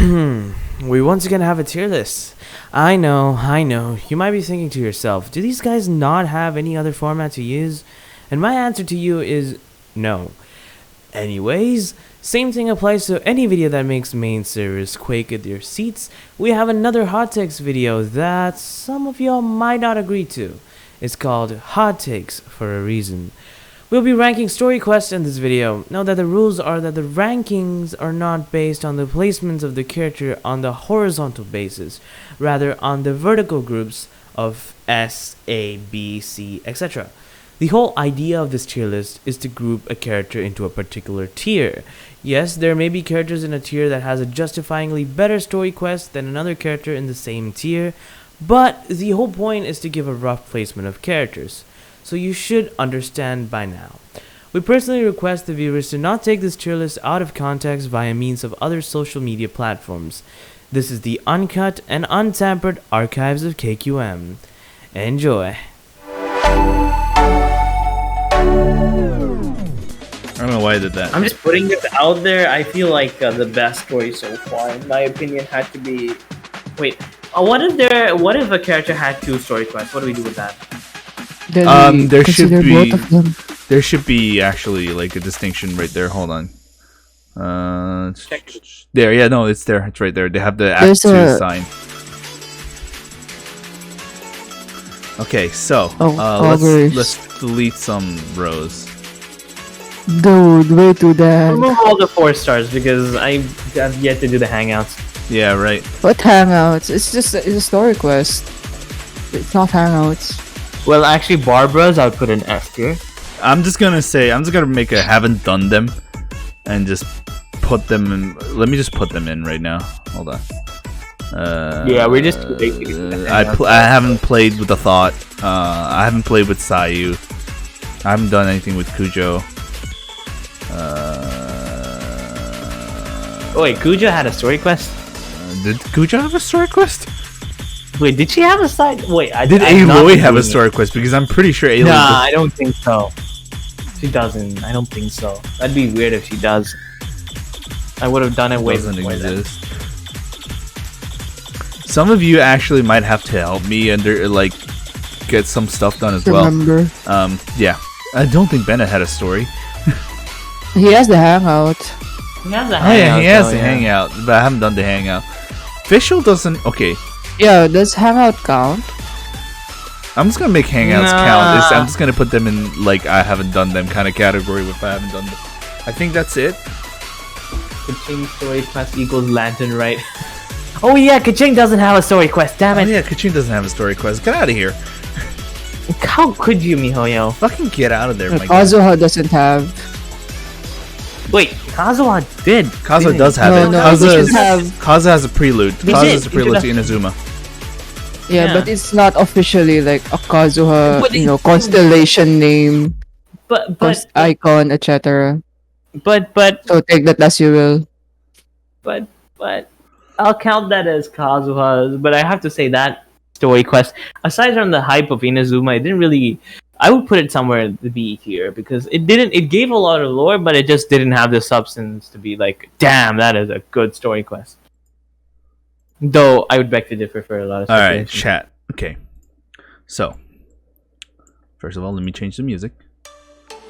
We once again have a tier list. I know. You might be thinking to yourself, do these guys not have any other format to use? And my answer to you is no. Anyways, same thing applies to any video that makes main servers quake at their seats. We have another hot takes video that some of y'all might not agree to. It's called Hot Takes for a reason. We'll be ranking story quests in this video. Note that the rules are that the rankings are not based on the placements of the character on the horizontal basis, rather on the vertical groups of S, A, B, C, etc. The whole idea of this tier list is to group a character into a particular tier. Yes, there may be characters in a tier that has a justifyingly better story quest than another character in the same tier, but the whole point is to give a rough placement of characters. So you should understand by now. We personally request the viewers to not take this tier list out of context via means of other social media platforms. This is the uncut and untampered archives of KQM. Enjoy. I don't know why I did that. I'm just putting this out there. I feel like the best story so far, in my opinion, had to be. Wait, what if a character had 2 story quests? What do we do with that? There should be actually like a distinction right there. Hold on. There, yeah, no, it's there. It's right there. They have the Act 2 sign. Okay, so let's delete some rows. Dude, way too that. Remove all the 4 stars because I have yet to do the hangouts. Yeah, right. What hangouts? It's a story quest. It's not hangouts. Well, actually, Barbara's I'll put an S tier. I'm just gonna make a haven't done them, and just put them in. Let me just put them in right now. Hold on. Yeah, we're just. I haven't played with the Thought. I haven't played with Sayu. I haven't done anything with Kujo. Wait, Kujo had a story quest? Did Kujo have a story quest? Wait, did she have a side? Wait, did Aloy have a story quest? Because I'm pretty sure Aloy. Nah, I don't think so. She doesn't. I don't think so. That'd be weird if she does. I would have done it way before exist. Some of you actually might have to help me and get some stuff done as well. Yeah. I don't think Bennett had a story. He has the hangout. He has the hangout. Oh yeah, he has the hangout, but I haven't done the hangout. Official doesn't. Okay. Yeah, does hangout count? I'm just gonna make hangouts count. I'm just gonna put them in I haven't done them kind of category if I haven't done them. I think that's it. Kaching story quest equals lantern, right? Oh yeah, Kaching doesn't have a story quest. Damn it. Oh yeah, Kaching doesn't have a story quest. Get out of here. How could you, MiHoYo? Fucking get out of there, my Kazuha doesn't have. Wait, Kazuha did. Kazuha does have it. Kazuha has a prelude. Kazuha has a prelude to Inazuma. Yeah, but it's not officially like a Kazuha, constellation name, but icon, etc. But so take that as you will. But I'll count that as Kazuha's. But I have to say that story quest, aside from the hype of Inazuma, it didn't really. I would put it somewhere in the B tier because it didn't. It gave a lot of lore, but it just didn't have the substance to be like, damn, that is a good story quest. Though I would beg to differ for a lot of. All right, chat. Okay, so first of all, let me change the music.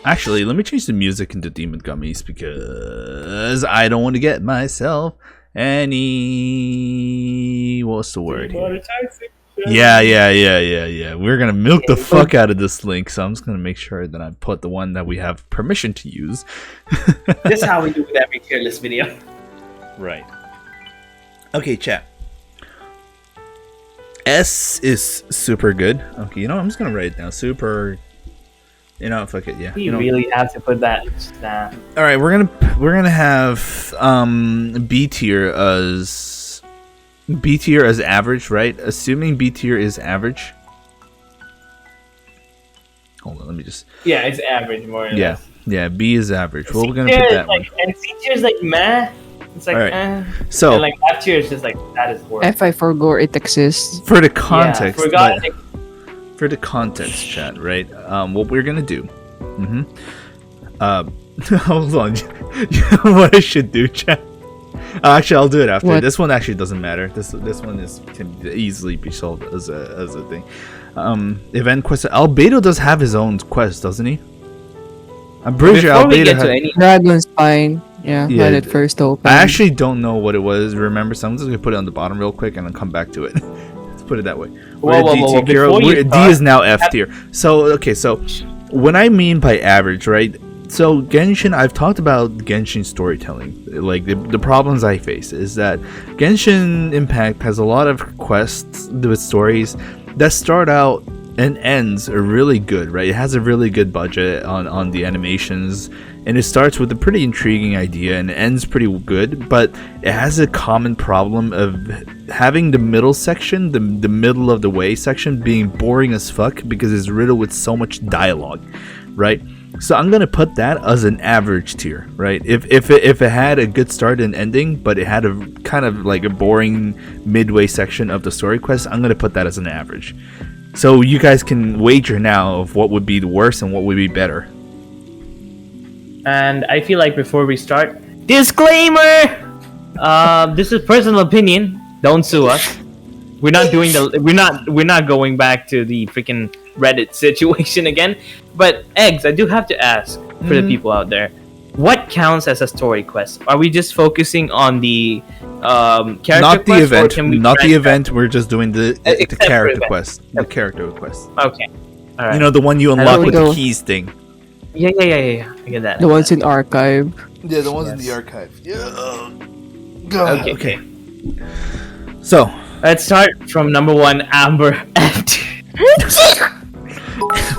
Actually, let me change the music into Demon Gummies because I don't want to get myself any. What's the word here? Yeah. We're gonna milk the fuck out of this link, so I'm just gonna make sure that I put the one that we have permission to use. This is how we do with every tier list video. Right. Okay, chat. S is super good. Okay, I'm just gonna write it down. Super. Fuck it. Yeah. You really have to put that. All right, we're gonna have B tier as average, right? Assuming B tier is average. Hold on, let me just. Yeah, it's average more or less. Yeah. B is average. Well, we're gonna put that one. And C tier is like meh. It's like So and F tier is just like that is worse. F I forgot it exists. For the context. Yeah, for the context, chat, right? What we're gonna do. Hold on. What I should do, chat. Actually, I'll do it after. What? This one actually doesn't matter. This one can easily be solved as a thing. Event quest. Albedo does have his own quest, doesn't he? I'm pretty sure Before we Albedo get had... to any, Dragon's Spine. Yeah, Yeah, when it first opened. I actually don't know what it was. Remember, so I'm just gonna put it on the bottom real quick and then come back to it. Let's put it that way. Whoa, before you D start- is now F tier. So okay, so what I mean by average, right? So Genshin, I've talked about Genshin storytelling. Like the problems I face is that Genshin Impact has a lot of quests with stories that start out and ends are really good, right? It has a really good budget on the animations, and it starts with a pretty intriguing idea and ends pretty good, but it has a common problem of having the middle section, the middle of the way section, being boring as fuck because it's riddled with so much dialogue, right? So I'm gonna put that as an average tier, right? If it had a good start and ending, but it had a kind of like a boring midway section of the story quest, I'm gonna put that as an average. So you guys can wager now of what would be the worst and what would be better. and I feel like before we start, disclaimer. This is personal opinion. Don't sue us. We're not doing we're not going back to the freaking Reddit situation again. But Eggs, I do have to ask for the people out there, what counts as a story quest? Are we just focusing on the character Not the quest, or event. can we Not the branch event. We're just doing the Except for character event. quest. The character quest. out? Okay. All right. You know, the one you And unlock we with the go. keys thing. Yeah. I get that. The ones in archive. Yeah, the ones in the archive. Yeah. Okay. So, Let's start from number 1, Amber.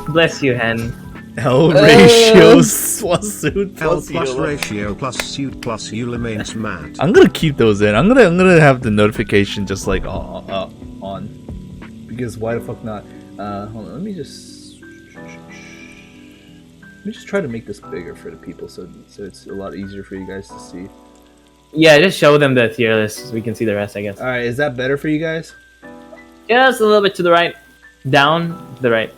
Bless you, Hen. L ratios plus suit L plus plus Eula. ratio plus suit plus Eula means mad. I'm gonna keep those in. I'm gonna have the notification just like on, because why the fuck not? Hold on, let me just try to make this bigger for the people so it's a lot easier for you guys to see. Yeah, just show them the tier list so we can see the rest, I guess. All right, is that better for you guys? Yeah, it's a little bit to the right. Down to the right.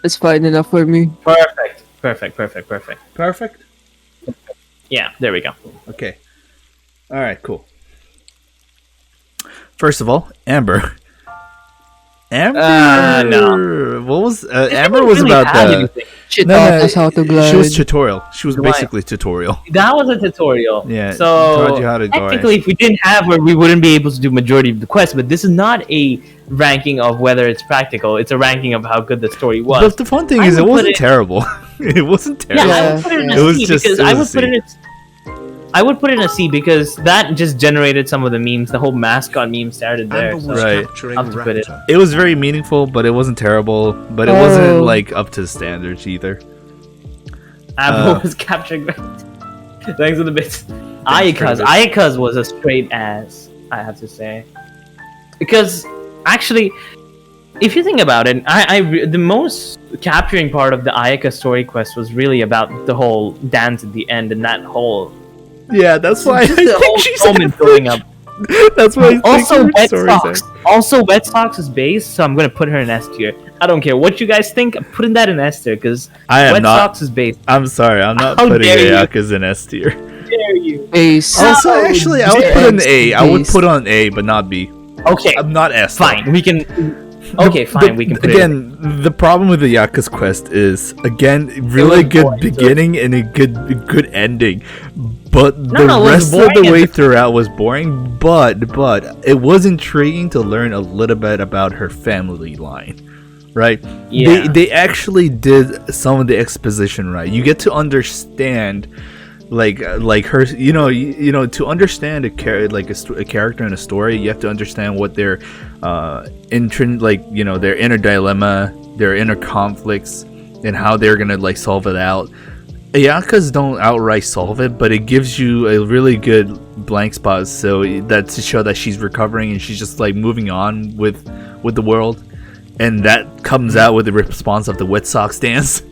It's fine enough for me. Perfect. Perfect. Yeah, there we go. Okay. All right. Cool. First of all, Amber. No. What was This Amber didn't was really about have the. anything. She No, taught no, us how to glide. She was tutorial. She was Why? basically tutorial. That was a tutorial. Yeah, So taught you how to glide. technically, if we didn't have her, we wouldn't be able to do majority of the quests. But this is not a ranking of whether it's practical. It's a ranking of how good the story was. But the fun thing I is, it would put wasn't it- terrible. It wasn't Yeah, terrible. I would put it in Yeah. a It was C just- because it I was would a put it in. I would put it in a C because that just generated some of the memes. The whole mascot meme started there. Amber So. was Right. capturing I'll have to put it. Raptor. It was very meaningful, but it wasn't terrible. But it Oh. wasn't like up to the standards either. Amber was capturing. Thanks for the bits. Ayaka's was a straight ass, I have to say. Because actually, if you think about it, the most capturing part of the Ayaka story quest was really about the whole dance at the end and that whole Yeah, that's why I just think the whole she's moment building up. That's why I think Also, her Wet stories Socks. Also, Wet Socks is base, so I'm gonna put her in S tier. I don't care what you guys think. I'm putting that in S tier because I am Wet not. Socks is base. I'm sorry, I'm not How putting dare you. Ayaka's in S tier. Dare you? Base. Also, actually, I would just put an Base. A. I would put on A, but not B. Okay, I'm not S. though. fine. We can. Okay, fine. We can put it. Again, the problem with the Ayaka's quest is again really was good boring, so- beginning and a good ending, but No, the no, it was rest of boring the as way a- throughout was boring. But it was intriguing to learn a little bit about her family line, right? Yeah. They actually did some of the exposition right. You get to understand. Like her, you know, to understand a character in a story, you have to understand what their their inner dilemma, their inner conflicts, and how they're gonna like solve it out. Ayaka's don't outright solve it, but it gives you a really good blank spot, so that to show that she's recovering and she's just like moving on with the world, and that comes out with the response of the wet socks dance.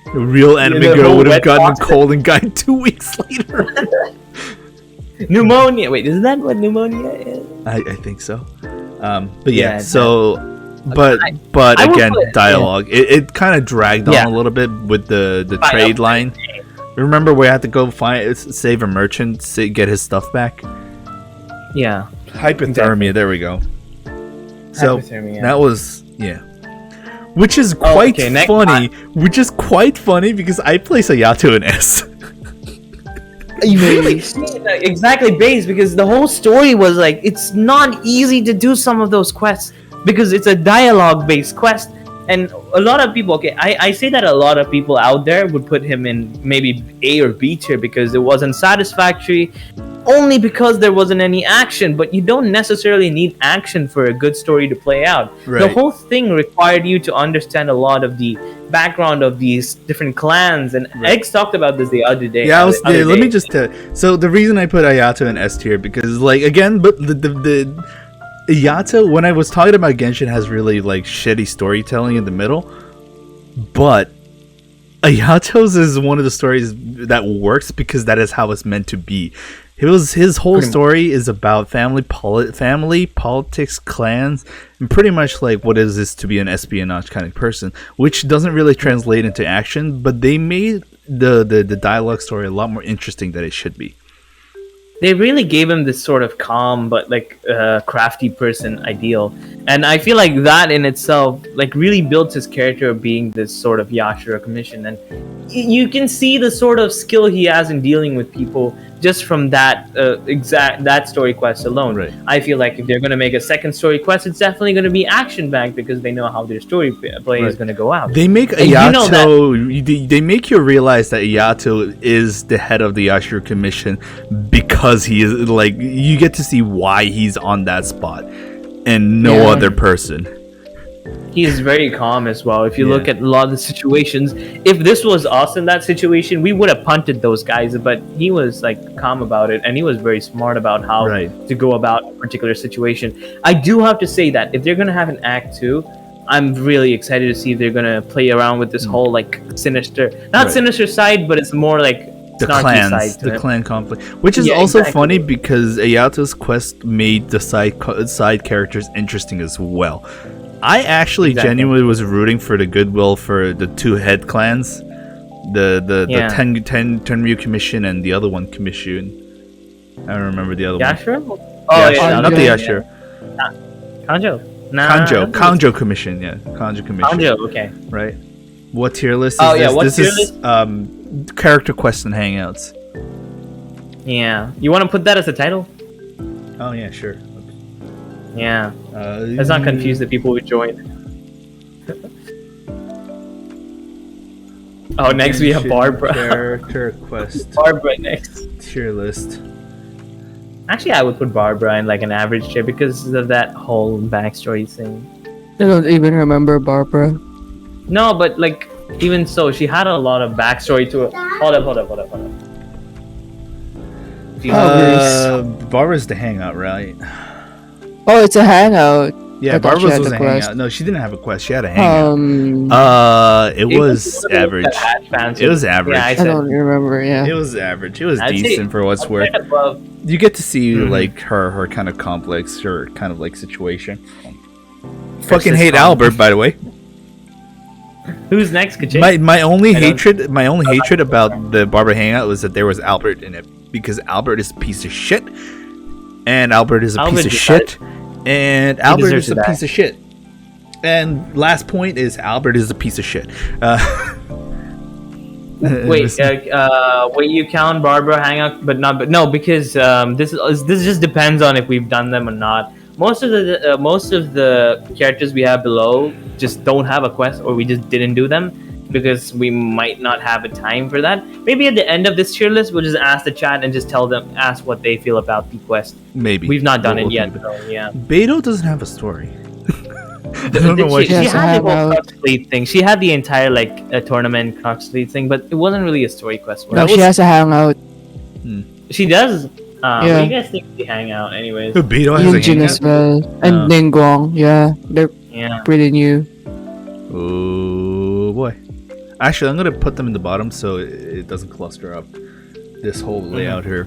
A real anime the girl whole would have wet gotten a socks cold and died 2 weeks later. Pneumonia. Wait, isn't that what pneumonia is? I think so. But yeah, Yeah, so but I would again, put- dialogue. It kind of dragged Yeah. on a little bit with the Fine, trade I'll line, Remember we had to go save a merchant, get his stuff back? Yeah. Hypothermia, Exactly. there we go. So Hypothermia. that was which is quite okay, next funny. Which is quite funny because I place Ayato in S. Exactly, base, because the whole story was like, it's not easy to do some of those quests because it's a dialogue based quest, and a lot of people, I say that a lot of people out there would put him in maybe A or B tier because it wasn't satisfactory, only because there wasn't any action. But you don't necessarily need action for a good story to play out. Right. The whole thing required you to understand a lot of the background of these different clans, and Eggs talked about this the other day. Yeah, let me just tell. So the reason I put Ayato in S tier because, like, again, but the Ayato, when I was talking about Genshin, has really like shitty storytelling in the middle, but Ayato's is one of the stories that works because that is how it's meant to be. His whole story is about family politics, clans, and pretty much like what is this to be an espionage kind of person, which doesn't really translate into action, but they made the dialogue story a lot more interesting than it should be. They really gave him this sort of calm but like crafty person ideal, and I feel like that in itself like really builds his character of being this sort of Yashiro commission, and you can see the sort of skill he has in dealing with people just from that that story quest alone. Right. I feel like if they're going to make a second story quest, it's definitely going to be action backed because they know how their story play is going to go out. They make Ayato. They make you realize that Ayato is the head of the Yashiro Commission because he is like, you get to see why he's on that spot and no other person. He is very calm as well. If you look at a lot of the situations, if this was us in that situation, we would have punted those guys, but he was like calm about it, and he was very smart about how to go about a particular situation. I do have to say that if they're going to have an act 2, I'm really excited to see if they're going to play around with this whole like sinister, not sinister side, but it's more like the clans, the clan conflict, which is also funny because Ayato's quest made the side characters interesting as well. I actually genuinely was rooting for the goodwill for the two head clans, the Tenryu Commission and the other one Commission. I don't remember the other one. Yashiro? Oh yeah, not the Yashiro. Kanjo. Kanjo Commission, Kanjo Commission. Kanjo, okay. Right. What tier list is this? What tier list? Character quests and hangouts. Yeah. You want to put that as a title? Oh yeah, sure. Yeah. Let's not confuse the people who joined. Oh, next we have Barbara. Character quest. Barbara next. Tier list. Actually, I would put Barbara in like an average tier because of that whole backstory thing. I don't even remember Barbara. No, but like even so, she had a lot of backstory to it. Hold up. Barbara's the hangout, right? Oh, it's a hangout. Yeah, Barbara's was a hangout. No, she didn't have a quest. She had a hangout. It was average. It was average. Yeah, I don't remember. Yeah, it was average. It was decent for what's worth. You get to see like her kind of complex, her kind of like situation. Fucking hate Albert, by the way. Who's next? Kajay? My only hatred about the Barbara hangout was that there was Albert in it, because Albert is a piece of shit, and Albert is a piece of shit, and Albert is a piece of shit. And last point is Albert is a piece of shit. Wait, you count Barbara hangout, but no, because this just depends on if we've done them or not. Most of the characters we have below just don't have a quest, or we just didn't do them because we might not have a time for that. Maybe at the end of this tier list, we'll just ask the chat and just ask what they feel about the quest. Maybe we've not done it yet. So, yeah, Beto doesn't have a story. I don't know why she had the whole Crux Fleet thing. She had the entire like tournament Crux Fleet thing, but it wasn't really a story quest. No, she has a hangout. She does. What do you guys think they hang out anyways? Beto has a hangout as well. And Ningguang, they're pretty new. Oh boy. Actually, I'm gonna put them in the bottom so it doesn't cluster up this whole layout here.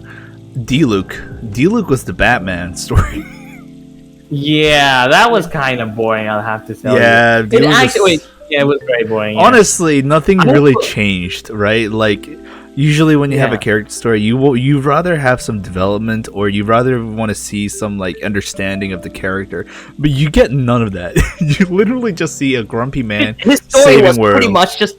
Diluc was the Batman story. Yeah, that was kind of boring, I'll have to tell you. It was very boring. Honestly, nothing really changed, right? Like, Usually, when you have a Yeah. character story, you'd rather have some development, or you rather want to see some like understanding of the character. But you get none of that. You literally just see a grumpy man His story saving was world. pretty much just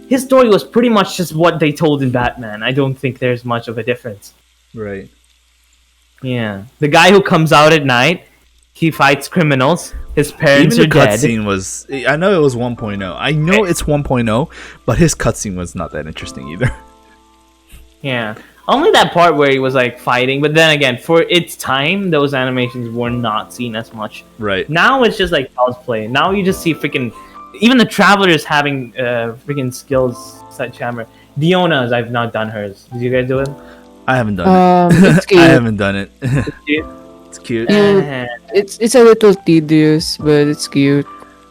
his story was pretty much just what they told in Batman. I don't think there's much of a difference. Right. Yeah, the guy who comes out at night, he fights criminals. His parents Even the are dead. cutscene was. I know it was 1.0. I know it's 1.0, but his cutscene was not that interesting either. Yeah, only that part where he was like fighting. But then again, for its time, those animations were not seen as much. Right. Now it's just like cosplay. Now you just see freaking, even the travelers having freaking skills sledgehammer. Diona's, I've not done hers. Did you guys do it? I haven't done It's it. cute. I haven't done it. Cute? It's cute. Yeah. It's a little tedious, but it's cute.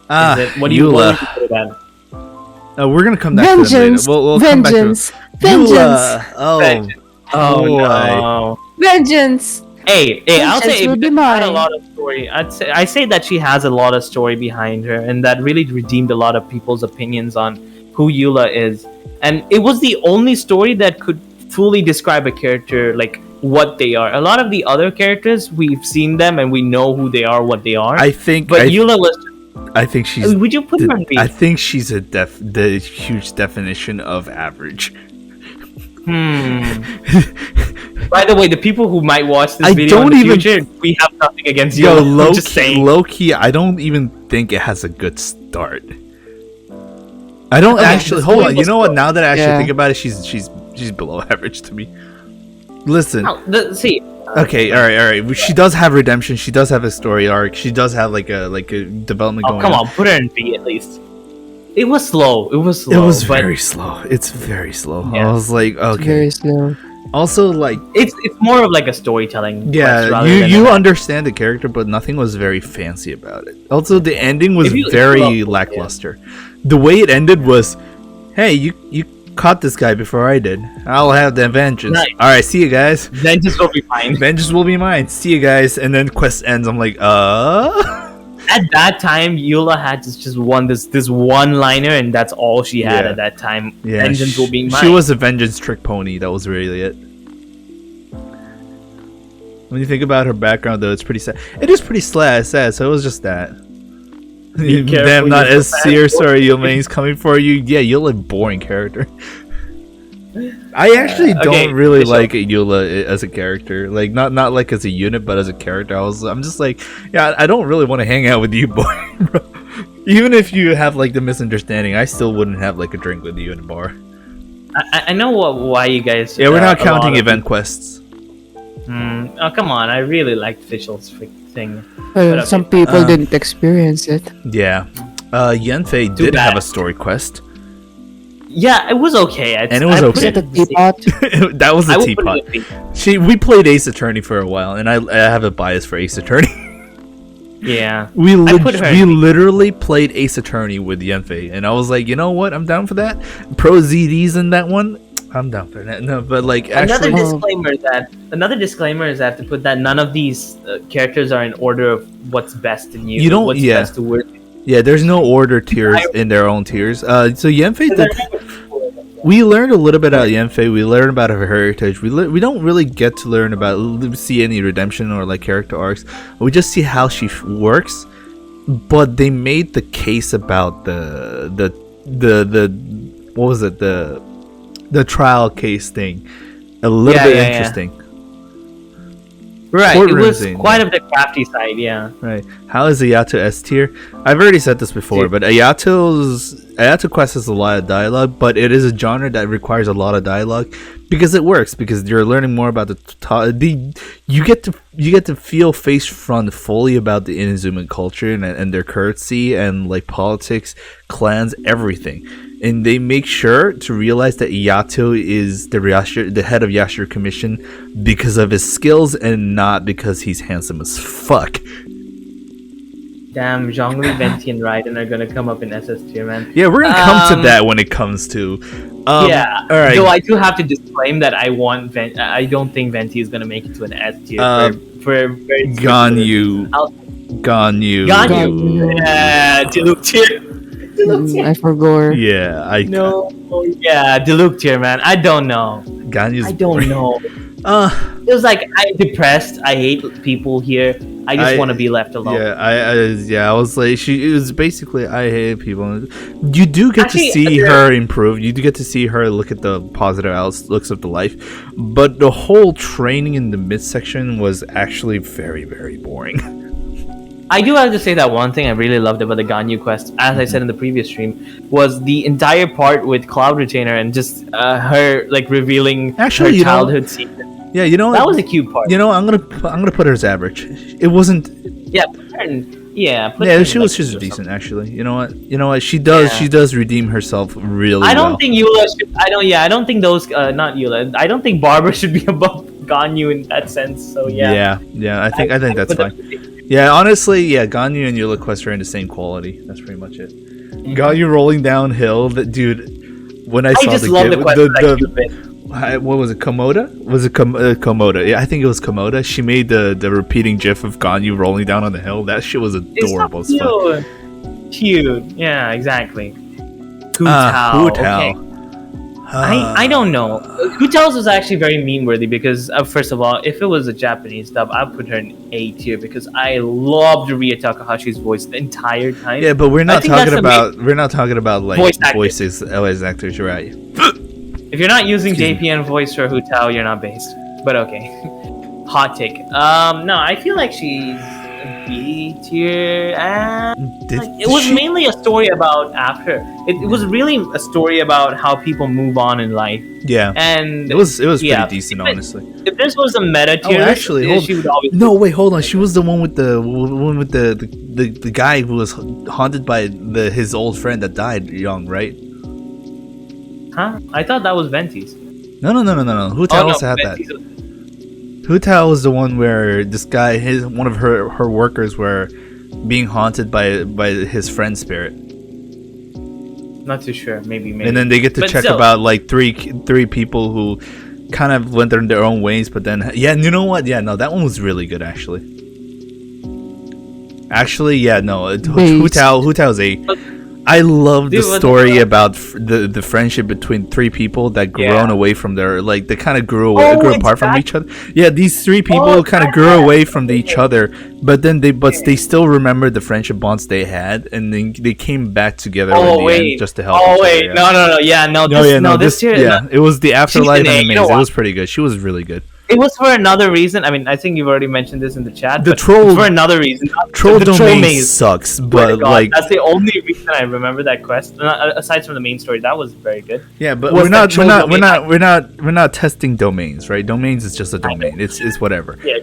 Ah, Is it? What do you Eula. put it at? We're gonna come back to them Vengeance! later. We'll come back to Vengeance! Eula. Vengeance! Oh, Vengeance. Oh boy. no. Vengeance! Hey, I'll say Vengeance will if be it had a mine. lot of story. I say that she has a lot of story behind her, and that really redeemed a lot of people's opinions on who Eula is. And it was the only story that could fully describe a character, like what they are. A lot of the other characters, we've seen them and we know who they are, what they are. I think. But Eula was. I think she's. Would you put her on B? I think she's the huge definition of average. By the way, the people who might watch this I video in don't the even- future, we have nothing against Yo, Eula. I'm just saying. low key, I don't even think it has a good start. I don't Okay, actually. the Hold story on. You was know what? good. Now that I actually Yeah. think about it, she's below average to me. Listen. No, see. Okay, all right. She does have redemption. She does have a story arc. She does have like a development Oh, going come on. on, put her in B at least. It was slow. It was but very slow. It's very slow. Yeah. I was like, okay. Very slow. Also, like, It's more of like a storytelling. quest yeah, rather you than you an- understand the character, but nothing was very fancy about it. Also, the ending was If you- very yeah. lackluster. The way it ended was, hey, you caught this guy before I did. I'll have the vengeance. Nice. All right, see you guys. Vengeance will be fine. Vengeance will be mine. See you guys. And then quest ends. I'm like, At that time, Eula had just won this one liner, and that's all she had Yeah. at that time. Yeah, Vengeance will be mine. she was a vengeance trick pony. That was really it. When you think about her background, though, it's pretty sad. It is pretty sad, so it was just that. Be careful, Damn, not you're as so serious. bad. Sorry, Yoimiya's coming for you. Yeah, Eula, boring character. I actually don't okay, really Bishop. like Eula as a character. Like, not like as a unit, but as a character. I'm just like, yeah, I don't really want to hang out with you, boy. Bro. Even if you have like the misunderstanding, I still wouldn't have like a drink with you in a bar. I know why you guys. Yeah, we're not a lot counting of event quests. Oh, come on. I really liked Fischl's thing. Well, okay. some people didn't experience it. Yeah. Yanfei Too did bad. have a story quest. Yeah, it was okay. And it was I put okay. it The in C. teapot. That was I the would put teapot. it in C. We played Ace Attorney for a while, and I have a bias for Ace Attorney. Yeah. we put her we in- literally played Ace Attorney with Yanfei, and I was like, you know what? I'm down for that. Pro ZDs in that one. I'm down for that. No, but like Another actually, disclaimer is I have to put that none of these characters are in order of what's best in you. You don't- What's yeah. best to work. yeah, there's no order tiers in their own tiers. So Yanfei did. We learned a little bit about Yanfei. We learned about her heritage. We don't really get to learn about see any redemption or like character arcs. We just see how she works. But they made the case about the what was it, the trial case thing a little bit interesting. Right, it Courtroom was scene, quite of the crafty side, yeah. Right. How is Ayato S tier? I've already said this before, but Ayato quest has a lot of dialogue, but it is a genre that requires a lot of dialogue because it works, because you're learning more about you get to feel face front fully about the Inazuma culture and their courtesy and like politics, clans, everything. And they make sure to realize that Ayato is the head of Yashiro Commission because of his skills and not because he's handsome as fuck. Damn, Zhongli, Venti, and Raiden are gonna come up in SS tier, man. Yeah, we're gonna come to that when it comes to. Yeah, All right. though I do have to disclaim that I don't think Venti is gonna make it to an S tier for very Ganyu. I'll- Ganyu. Ganyu. Yeah, Diluc tier. I forgot. Yeah, No, yeah, Diluc tier, man. I don't know. Ganyu's I don't know. Uh, It was like I'm depressed. I hate people here. I just want to be left alone. I was like, it was basically, I hate people. You do get Actually, to see her improve. You do get to see her look at the positive outlooks of the life. But the whole training in the midsection was actually very, very boring. I do have to say that one thing I really loved about the Ganyu quest, as I said in the previous stream, was the entire part with Cloud Retainer and just her like revealing her childhood secret. Yeah, you know that was a cute part. You know, I'm gonna put her as average. It wasn't. Yeah, she was just decent actually. You know what? She does redeem herself really well. I don't think Eula should. I don't think those. Not Eula. I don't think Barbara should be above Ganyu in that sense. So yeah. Yeah. I think that's fine. Yeah, honestly, Ganyu and Eula quest are in the same quality. That's pretty much it. Mm-hmm. Ganyu rolling downhill. That dude. When I saw what was it? Komoda? Was it Komoda? Yeah, I think it was Komoda. She made the repeating GIF of Ganyu rolling down on the hill. That shit was adorable. It's so cute. Yeah, exactly. Hu Tao. Okay. I don't know. Hu Tao's was actually very meme-worthy because, first of all, if it was a Japanese dub, I'd put her in A tier because I loved Ria Takahashi's voice the entire time. Yeah, but we're not talking about like voices as actors, right? If you're not using JPN voice for Hu Tao, you're not based. But okay. Hot take. No, I feel like she's B tier. It was mainly a story about after. It was really a story about how people move on in life. Yeah. And it was pretty decent, honestly. If this was a meta tier, she would always. No, wait, hold on. She was the one with the guy who was haunted by his old friend that died young, right? Huh? I thought that was Venti's. No. Hu Tao also had that. Hu Tao was the one where this guy, one of her workers, were being haunted by his friend's spirit. Not too sure. Maybe. And then they get to check about like three people who kind of went their own ways. But then, you know what? Yeah, no, that one was really good actually. Hu Tao's A. I love the story about the friendship between three people that grown away from their they kind of grew apart from each other. Yeah, these three people kind of grew away from each other, but then they still remembered the friendship bonds they had, and then they came back together in the end just to help. It was the afterlife and the maze. It was pretty good. She was really good. It was for another reason. I mean, I think you've already mentioned this in the chat. The troll for another reason. Troll domain maze sucks, but that's the only reason I remember that quest. Aside from the main story, that was very good. Yeah, but we're not testing domains, right? Domains is just a domain. It's whatever. Yeah,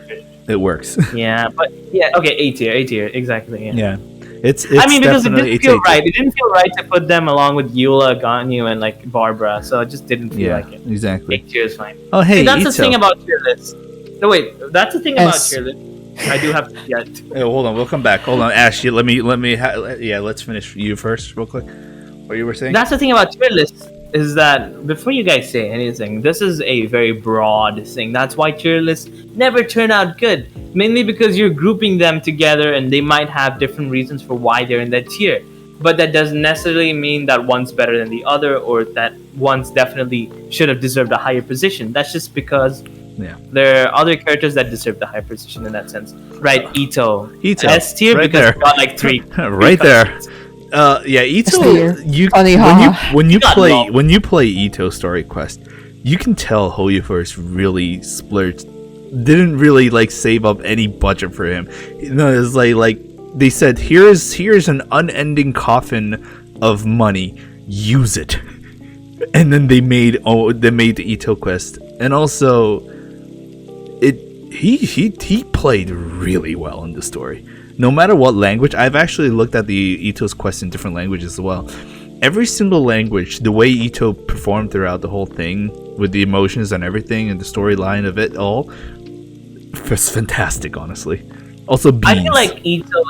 it works. Yeah, but okay, A tier, exactly. Yeah. It's I mean, because it didn't feel right. It didn't feel right to put them along with Eula, Ganyu, and like Barbara. So it just didn't feel like it. Exactly. A tier is fine. Oh, hey, that's Itto. the thing about tier lists. No, wait. That's the thing about tier lists. I do have to get. Hey, hold on. We'll come back. Hold on, Ash. Let me. Let's finish you first, real quick. What you were saying? That's the thing about tier lists is that before you guys say anything, this is a very broad thing. That's why tier lists never turn out good. Mainly because you're grouping them together and they might have different reasons for why they're in that tier. But that doesn't necessarily mean that one's better than the other or that one's definitely should have deserved a higher position. That's just because there are other characters that deserve the higher position in that sense. Right, Itto. S tier right because he got like 3. Right there. Itto. When you play Itto Story Quest, you can tell Hoyoverse really splurged. Didn't really save up any budget for him. It's like they said, here's an unending coffin of money. Use it, and then they made the Itto quest, and also he played really well in the story. No matter what language, I've actually looked at the Itto's quest in different languages as well. Every single language, the way Itto performed throughout the whole thing, with the emotions and everything, and the storyline of it all, was fantastic, honestly. Also, beans. I feel like Itto.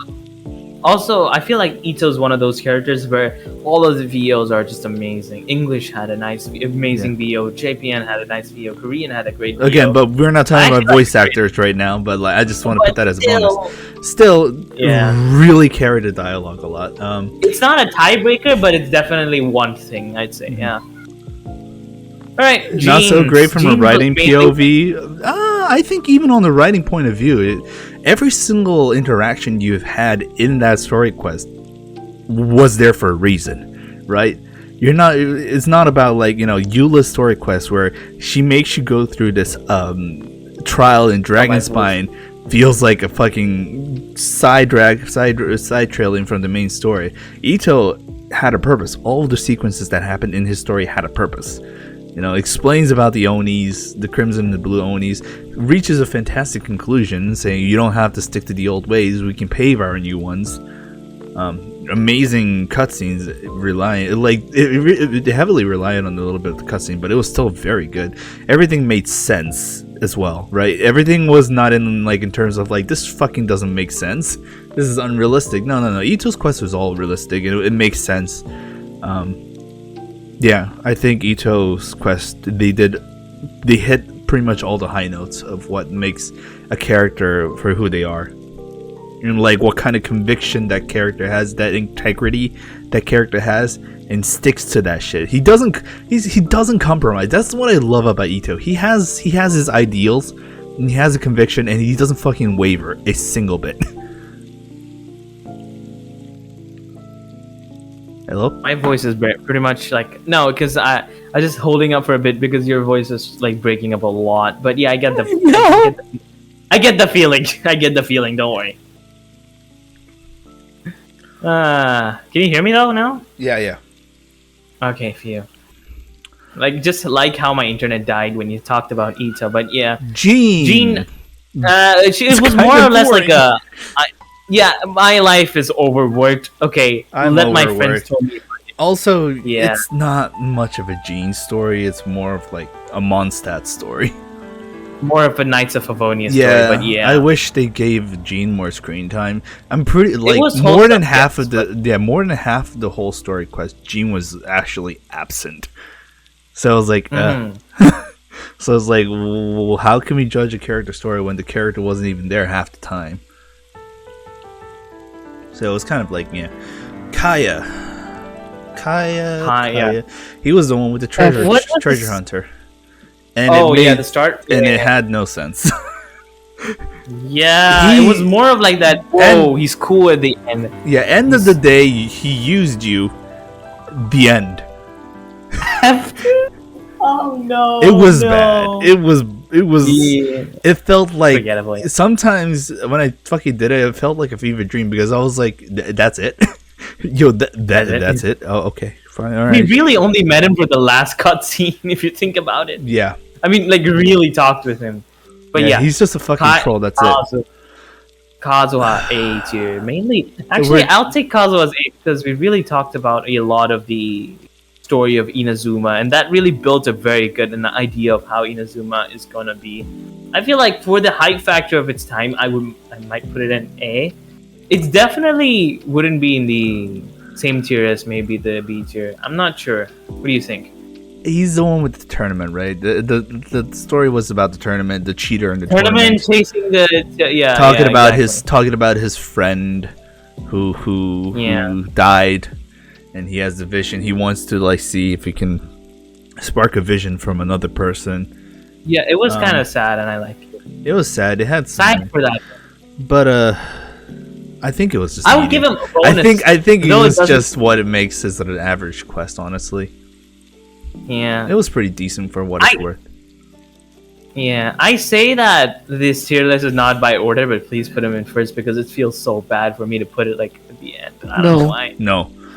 Also, I feel like Itto's one of those characters where all of the VOs are just amazing. English had a amazing VO. JPN had a nice VO. Korean had a great VO. Again, but we're not talking about voice actors right now. But like, I just want to put that as a bonus. Still, really carried the dialogue a lot. It's not a tiebreaker, but it's definitely one thing I'd say. Yeah. All right. Jeans. Not so great from a writing POV. I think even on the writing point of view, every single interaction you've had in that story quest was there for a reason, right? It's not about like, Eula's story quest where she makes you go through this trial in Dragonspine. Feels like a fucking side trailing from the main story. Itto had a purpose. All of the sequences that happened in his story had a purpose. Explains about the Onis, the Crimson and the Blue Onis, reaches a fantastic conclusion saying you don't have to stick to the old ways, we can pave our new ones. Amazing cutscenes, it heavily relied on a little bit of the cutscene, but it was still very good. Everything made sense as well, right? Everything was not in terms of like, this fucking doesn't make sense, this is unrealistic. No. Itto's quest was all realistic, and it makes sense. Yeah, I think Itto's quest, they hit pretty much all the high notes of what makes a character for who they are. And like what kind of conviction that character has, that integrity that character has, and sticks to that shit. He doesn't compromise. That's what I love about Itto. He has his ideals, and he has a conviction, and he doesn't fucking waver a single bit. Hello? My voice is pretty much like no, because I just holding up for a bit because your voice is like breaking up a lot. But yeah, I get the I get the feeling. I get the feeling. Don't worry. Can you hear me though now? Yeah. Okay, phew. Just like how my internet died when you talked about Itto, but yeah. Jean. It was more or less like a. My life is overworked. Okay, my friends tell me. Also, it's not much of a Jean story. It's more of like a Mondstadt story. More of a Knights of Favonia story, but yeah. I wish they gave Jean more screen time. I'm pretty more than half of the whole story quest. Jean was actually absent. So I was like, so I was like, well, how can we judge a character story when the character wasn't even there half the time? So it was kind of like, Kaeya. He was the one with the treasure hunter. And the start. And it had no sense. It was more of like that. Whoa, he's cool at the end. Yeah, end of the day, he used you. The end. Oh no! It was bad. It was. Yeah. It felt like sometimes when I fucking did it, it felt like a fever dream because I was like, "That's it." Yo, that's it. Oh, okay, fine. All right. We really only met him for the last cutscene, if you think about it. Yeah. I mean, like, really talked with him. But yeah, he's just a fucking troll. That's it. Kazuha A tier mainly. Actually, I'll take Kazuha's A because we really talked about a lot of the story of Inazuma, and that really built a very good idea of how Inazuma is gonna be. I feel like for the hype factor of its time, I might put it in A. It definitely wouldn't be in the same tier as maybe the B tier. I'm not sure. What do you think? He's the one with the tournament, right? The story was about the tournament, the cheater in the tournament chasing talking about his friend who died. And he has the vision. He wants to see if he can spark a vision from another person. Yeah, it was kind of sad, and I liked it. It was sad. It had sad for that. But I think it was just. I would give him a bonus. I think it was just what it makes as an average quest. Honestly. Yeah. It was pretty decent for what it's worth. Yeah, I say that this tier list is not by order, but please put him in first because it feels so bad for me to put it at the end. I don't know why.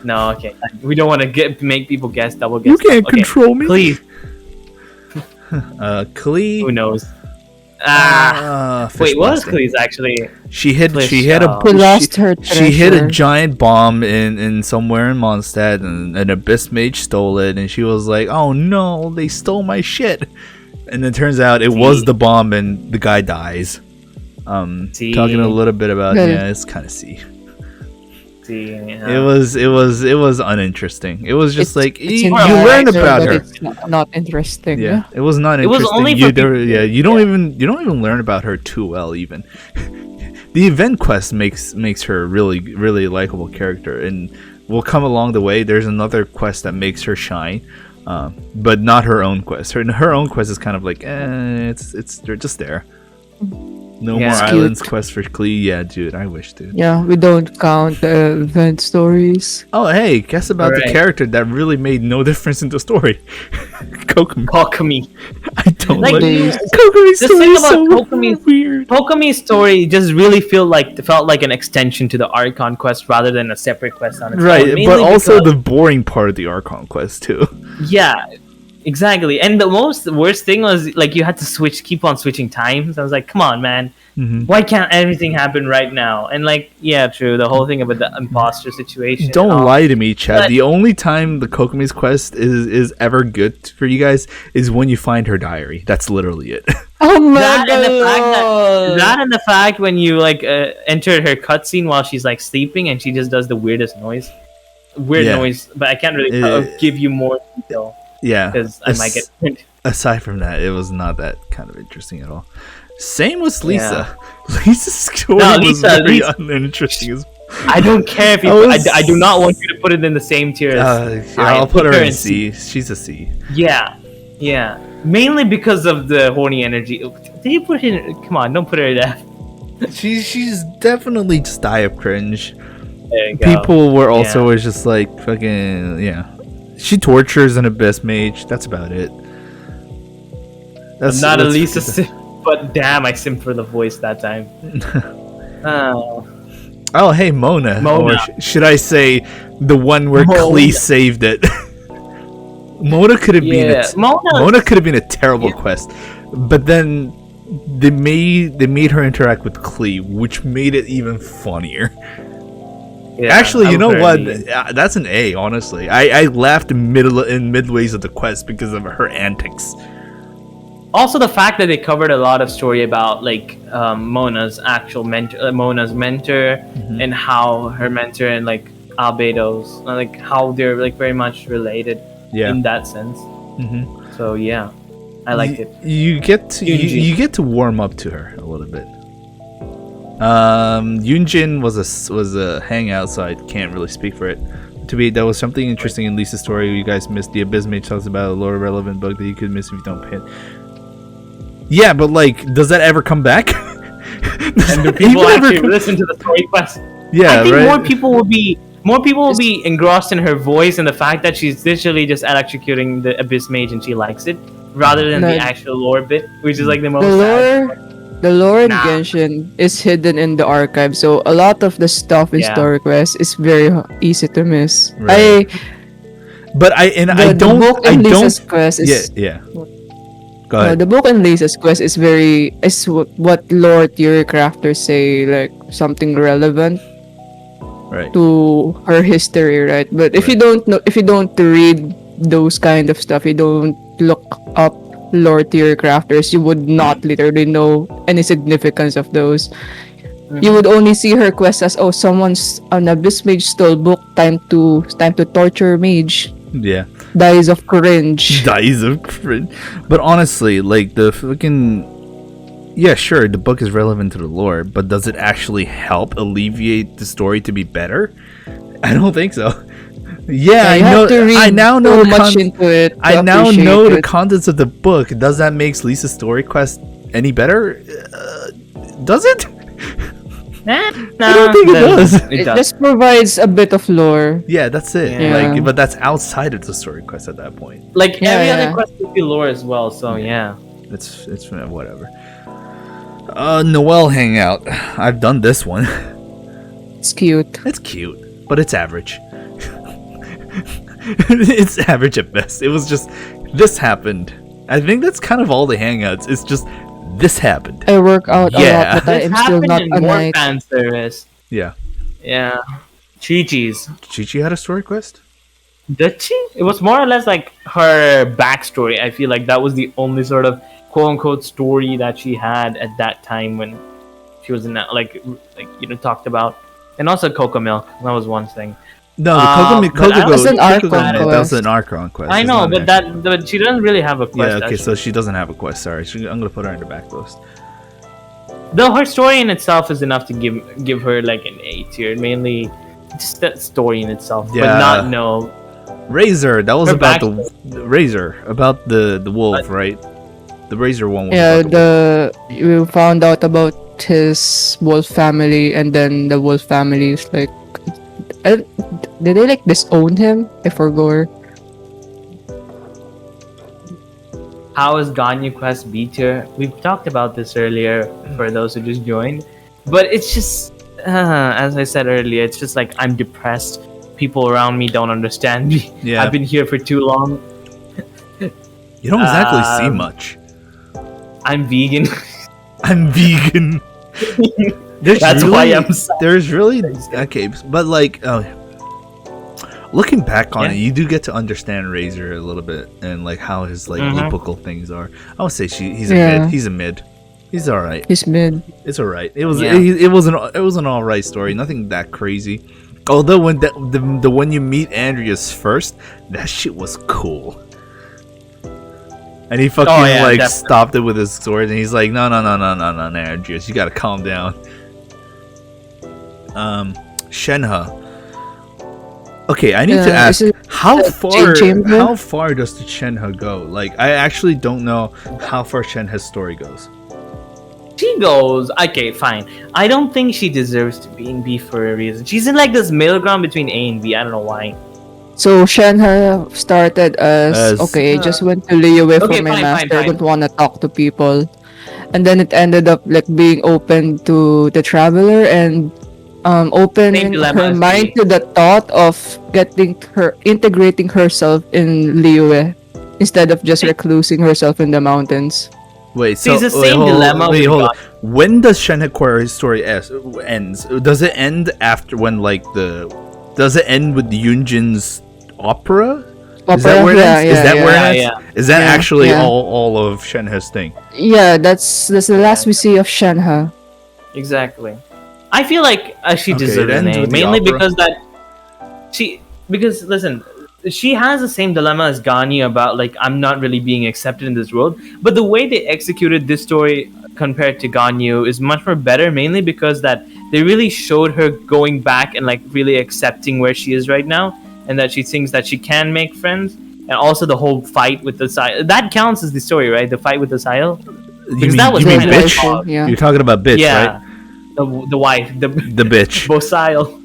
No, okay. We don't want to make people double guess. You can't control me. Please. Klee. Who knows? Wait, what was Klee's actually? She hit a giant bomb in somewhere in Mondstadt, and an Abyss Mage stole it, and she was like, "Oh no, they stole my shit!" And it turns out it was the bomb, and the guy dies. Talking a little bit about it's kind of C. see. Yeah. It was uninteresting. It was just like it's you in learn character, about but her. it's not interesting. Yeah, it was not It was interesting. only you for people- you don't even learn about her too well even. The event quest makes her a really likable character, and will come along the way. There's another quest that makes her shine, but not her own quest. Her own quest is kind of like they're just there. No Yeah. more It's islands cute. quest for Klee. Yeah, dude, I wish, dude. Yeah, we don't count the event stories. Oh, hey, guess about the Alright. character that really made no difference in the story. Kokomi. Kokomi. I don't Like, like the- Kokomi's the story. thing Is about so Kokomi's- weird. Kokomi's story just really felt like an extension to the Archon quest rather than a separate quest on its own. Right, Mainly but also because- the boring part of the Archon quest too. Yeah, exactly. And the worst thing was like you had to keep on switching times. I was like, come on, man. Why can't everything happen right now? And like, yeah, true. The whole thing about the imposter situation. Don't and all. lie to me, Chad. But- The only time the Kokomi's quest is ever good for you guys is when you find her diary. That's literally it. Oh my That and the fact god! that and the fact when you like enter her cutscene while she's like sleeping and she just does the weirdest noise. Yeah. Noise, but I can't really give you more detail Yeah. because I might get. Aside from that, it was not that kind of interesting at all. Same with Lisa. Lisa's story No, was Lisa- very Lisa- uninteresting. I don't care if you. I do not want you to put it in the same tier as. I'll put her in C. C. She's a C. Yeah. Mainly because of the horny energy. Did you put it in? Come on, don't put her in F. She's definitely just die of cringe. There you go. People were also always just like fucking She tortures an abyss mage. That's about it. I'm not a Lisa sim, but damn, I simp for the voice that time. Oh, hey, Mona. Mona. Or should I say the one where Mona. Klee saved it? Mona could have been Mona could have been a terrible quest, but then they made her interact with Klee, which made it even funnier. Yeah, Actually, you I'm know what? very- That's an A. Honestly, I laughed in midways of the quest because of her antics. Also, the fact that they covered a lot of story about like Mona's actual mentor, Mm-hmm. and how her mentor and like Albedo's, like how they're like very much related Yeah. in that sense. Mm-hmm. So yeah, I liked it. You get to Yunjin. you get to warm up to her a little bit. Yunjin was a hangout, so I can't really speak for it. That was something interesting in Lisa's story. You guys missed. The Abyss Mage talks about a lore relevant book that you could miss if you don't pay it. Yeah, but like, does that ever come back? And do people actually listen to the story quest? Yeah, I think right. more people will be engrossed in her voice and the fact that she's literally just electrocuting the Abyss Mage and she likes it, rather than the Like- actual lore bit, which is like the most. The lore in Nah. Genshin is hidden in the archive, so a lot of the stuff in Yeah. story quest is very easy to miss. Right. The book in Lisa's quest is Yeah. Go ahead. the book in Lisa's quest is what lore theory crafters say, like something relevant Right. to her history, right? But if you don't read those kind of stuff, you don't look up lore theory crafters, you would not literally know any significance of those. You would only see her quest as, oh, someone's an abyss mage stole book, time to torture mage, Yeah. dies of cringe. Dies of cringe. But honestly, like the fucking sure, the book is relevant to the lore, but does it actually help alleviate the story to be better? I don't think so. Yeah, you have to read I now know so the much into it. to I now appreciate know the it. contents of the book. Does that make Lisa's story quest any better? Does it? I don't think it does. It just provides a bit of lore. Yeah, that's it. Yeah. Like, but that's outside of the story quest at that point. Like Yeah, every yeah. other quest would be lore as well. So yeah. It's whatever. Noelle hangout. I've done this one. It's cute. It's cute, but it's average. It's average at best. It was just this happened. I think that's kind of all the hangouts. It's just this happened. I work out Yeah. a lot, but I This am still happened not in a more knight. fan service. Yeah. Yeah. Chi-Chi's. Chi-Chi had a story quest? Did she? It was more or less like her backstory. I feel like that was the only sort of quote unquote story that she had at that time when she was in that, like talked about. And also Cocoa Milk. That was one thing. No, the but I was an Archon that was quest. an Archon quest. I It's know, not but she doesn't really have a quest. Yeah, okay, actually. so she doesn't have a quest. Sorry, I'm gonna put her in the back post. Though her story in itself is enough to give her like an A tier. Mainly, just that story in itself, Yeah. but not no. Razor, that was Her about back- the Razor, about the wolf, right? The Razor one was Yeah, about the wolf. we found out about his wolf family, and then the wolf family is like, did they like disown him? I forgot. How is Ganyu Quest B tier? We've talked about this earlier for those who just joined, but it's just as I said earlier, it's just like I'm depressed. People around me don't understand me. Yeah. I've been here for too long. You don't exactly see Um, much. I'm vegan. I'm vegan. There's That's really, why I'm sad. There's really okay, but like looking back on Yeah. it, you do get to understand Razor a little bit and like how his like Mhm. typical things are. I would say he's Yeah. a mid. He's a mid. He's all right. He's mid. It's all right. It was Yeah. it was an all right story. Nothing that crazy. Although when the when you meet Andreas first, that shit was cool. And he fucking yeah, like definitely. stopped it with his sword, and he's like, no, Andreas, you gotta calm down. Shenhe. Okay, I need to ask, is it how the far chamber? how far does the Shenhe go? Like, I actually don't know how far Shenhe's story goes. She goes, okay, fine. I don't think she deserves to be in B for a reason. She's in like this middle ground between A and B. I don't know why. So Shenhe started as okay, I just went to Liyue Okay, for my fine, master. fine. Don't want to talk to people, and then it ended up like being open to the traveler and opening dilemma her as mind me. to the thought of integrating herself in Liyue instead of just reclusing herself in the mountains. Wait, See, so it's the wait, same hold on, dilemma Wait, we hold on. got. When does Shenhe Quarry's story ends? Does it end after when like does it end with Yunjin's opera? Is that where it ends? Is that where it ends? yeah. Is that Yeah, actually yeah. all of Shenhe's thing? Yeah, that's the last we see of Shenhe. Exactly. I feel like she Okay, deserves it an ends A, with the mainly opera. because listen, she has the same dilemma as Ganyu about like I'm not really being accepted in this world, but the way they executed this story compared to Ganyu is much more better, mainly because that they really showed her going back and like really accepting where she is right now, and that she thinks that she can make friends, and also the whole fight with the Sile. That counts as the story, right? The fight with the Sile. Because that was you mean kind of bitch? like, Yeah. You're talking about bitch, yeah, right? the wife, the The bitch. Bosile.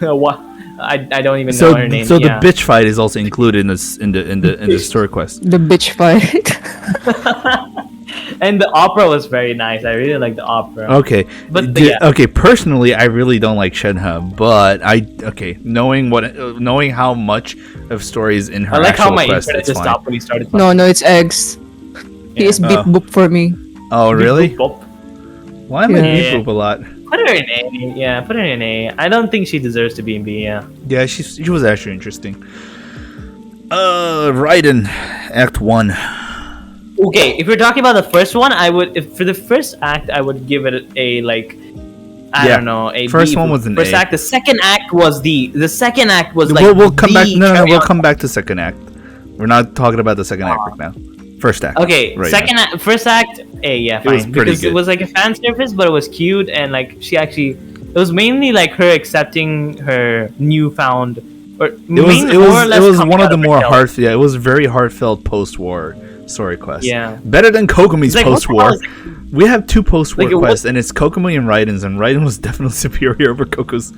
What? I don't even So know her name. so yeah. the bitch fight is also included in this in the story quest. The bitch fight. And the opera was very nice. I really like the opera. Okay, But D- yeah. okay. Personally, I really don't like Shenhe, but knowing how much of story is in her I like how actual my quest, internet it's just fine. stopped when he started. No, it's eggs. He Yeah. is beep boop for me. Oh, really? Boop, boop. Why am I Yeah. beep boop a lot? Put her in A. Yeah, put her in A. I don't think she deserves to be in B. Yeah. Yeah, she was actually interesting. Raiden, Act 1. Okay, if we're talking about the first one, I would. If for the first act, I would give it a like. I Yeah. don't know. A First B. one was an first A. act. The second act was the second act was like. we'll come back. the No, cherry we'll on- come back to second act. We're not talking about the second act right now. First act. Okay, right second now. act, first act, A, yeah, It was fine. pretty Because good. it was like a fan service, but it was cute, and like she actually, it was mainly like her accepting her newfound, or It was more or less it was coming one of out the more herself. heart. Yeah, it was very heartfelt post-war story quest. Yeah. better than Kokomi's It's like, what the hell post-war. is it? We have two post-war Like, it quests, and it's Kokomi and Raiden's, and Raiden was definitely superior over Koko's.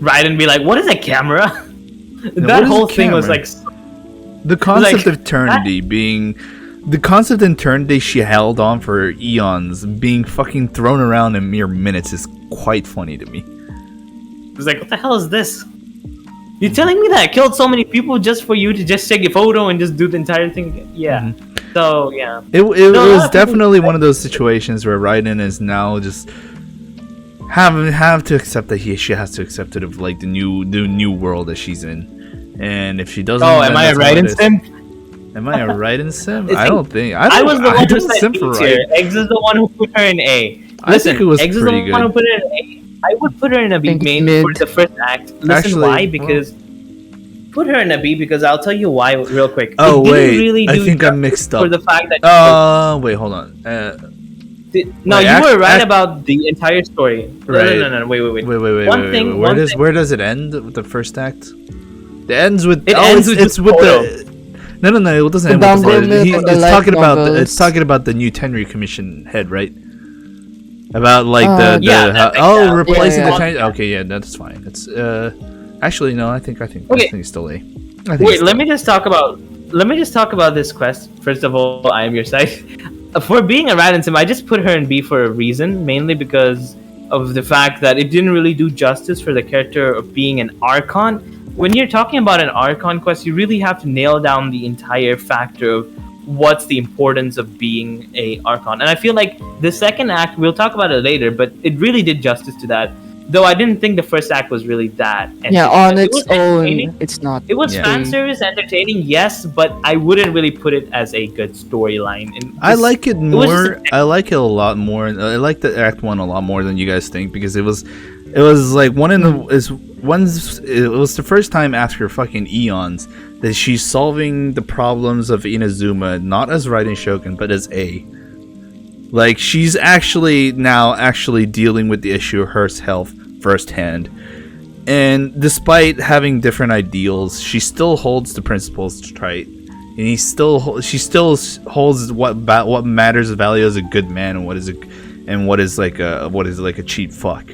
Raiden be like, "What is a camera?" what That is a whole thing was camera? like, The concept Like, of eternity being. The concept of eternity she held on for eons being fucking thrown around in mere minutes is quite funny to me. it was like, "What the hell is this?" You're telling me that I killed so many people just for you to just take a photo and just do the entire thing again? Yeah. Mm-hmm. So yeah. It No, a lot was of people- definitely one of those situations where Raiden is now just have to accept that she has to accept it of like the new world that she's in, and if she doesn't, Oh, then am I a that's how it Raiden is. simp? Am I a Raiden sim? It's I like- don't think. I was the one who don't said sim B for tier. Raiden. Eggs is the one who put her in A. I think it was Eggs is pretty the one good. who put her in A. I would put her in a B think main mid. for the first act. Listen, Actually, why? Because put her in a B because I'll tell you why real quick. Oh It didn't wait, really I do think I'm justice mixed up. for the fact that. Wait, hold on. No, wait, you were right act- about the entire story. Right. No, wait. Wait. One thing. Where does it end with the first act? It ends with. It ends with it's the with photo. the. No, it doesn't The end with the Bumble photo. Milk and the It's light talking about novels. it's talking about the new Tenry Commission head, right? About like Yeah, that makes sense. replacing Yeah. the Chinese. Okay, yeah, that's fine. It's actually no, I think Okay. it's still A. I think Wait, it's let still me just talk about this quest. First of all, I am your side. For being a Raiden sim, I just put her in B for a reason, mainly because of the fact that it didn't really do justice for the character of being an Archon. When you're talking about an Archon quest, you really have to nail down the entire factor of what's the importance of being a Archon. And I feel like the second act, we'll talk about it later, but it really did justice to that. Though I didn't think the first act was really that. Yeah, on It its was entertaining. own, it's not. It was Yeah. fan service, entertaining, yes, but I wouldn't really put it as a good storyline. And I like it was just more. I like it a lot more. I like the Act 1 a lot more than you guys think because it was like it was the first time after fucking eons that she's solving the problems of Inazuma not as Raiden Shogun but as A. Like she's actually dealing with the issue of her health firsthand. And despite having different ideals, she still holds the principles trite. And she still holds what matters of value as a good man and what is like a cheap fuck.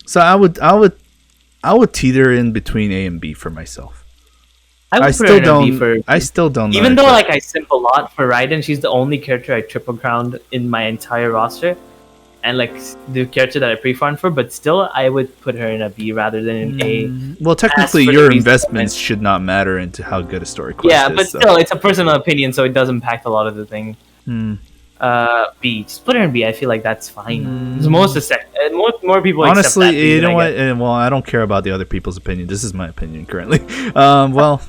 So I would teeter in between A and B for myself. I would put her in a B for still don't know. even though like I simp a lot for Raiden, she's the only character I triple crowned in my entire roster, and like the character that I pre-farmed for. But still, I would put her in a B rather than an A. Well, technically, As for the your reason investments I- should not matter into how good a story quest Yeah, is. but so. still, it's a personal opinion, so it does impact a lot of the thing. B, just put her in B. I feel like that's fine. It's more people. Honestly, accept that B you than know I what? guess. Well, I don't care about the other people's opinion. This is my opinion currently. Well,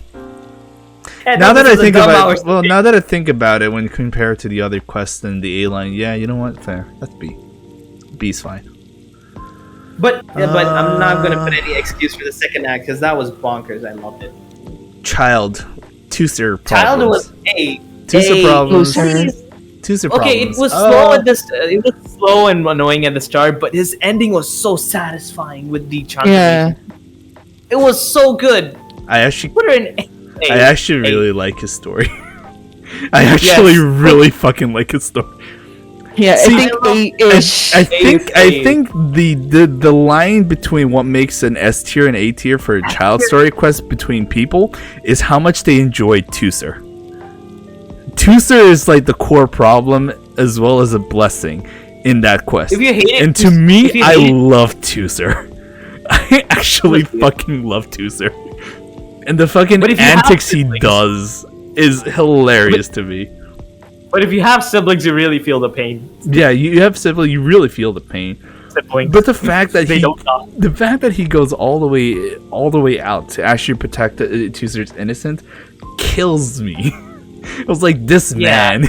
Yeah, now that this I is a think dumb about hours well, to now that I think about it, when compared to the other quests in the A line, yeah, you know what? Fair. That's B. B's fine. But I'm not gonna put any excuse for the second act because that was bonkers. I loved it. Childe, Tucer problems. Child was A. Tucer problems. Please. Tucer problems. Okay, it was slow it was slow and annoying at the start, but his ending was so satisfying with the transformation. Yeah. It was so good. I actually Put her in A. I actually really like his story. I actually really fucking like his story. Yeah, See, I think A-ish. I think the line between what makes an S tier and A tier for a child story quest between people is how much they enjoy Tucer. Tucer is like the core problem as well as a blessing in that quest. If you hate it, and to me, if you I hate it- love Tucer. I actually fucking love Tucer. And the fucking But if you have antics he siblings- does is hilarious to me. But if you have siblings, you really feel the pain. Yeah, you have siblings, you really feel the pain. Siblings. But the fact that They don't die. the fact that he goes all the way out to actually protect Tucer's innocence kills me. I was like, this Yeah. man,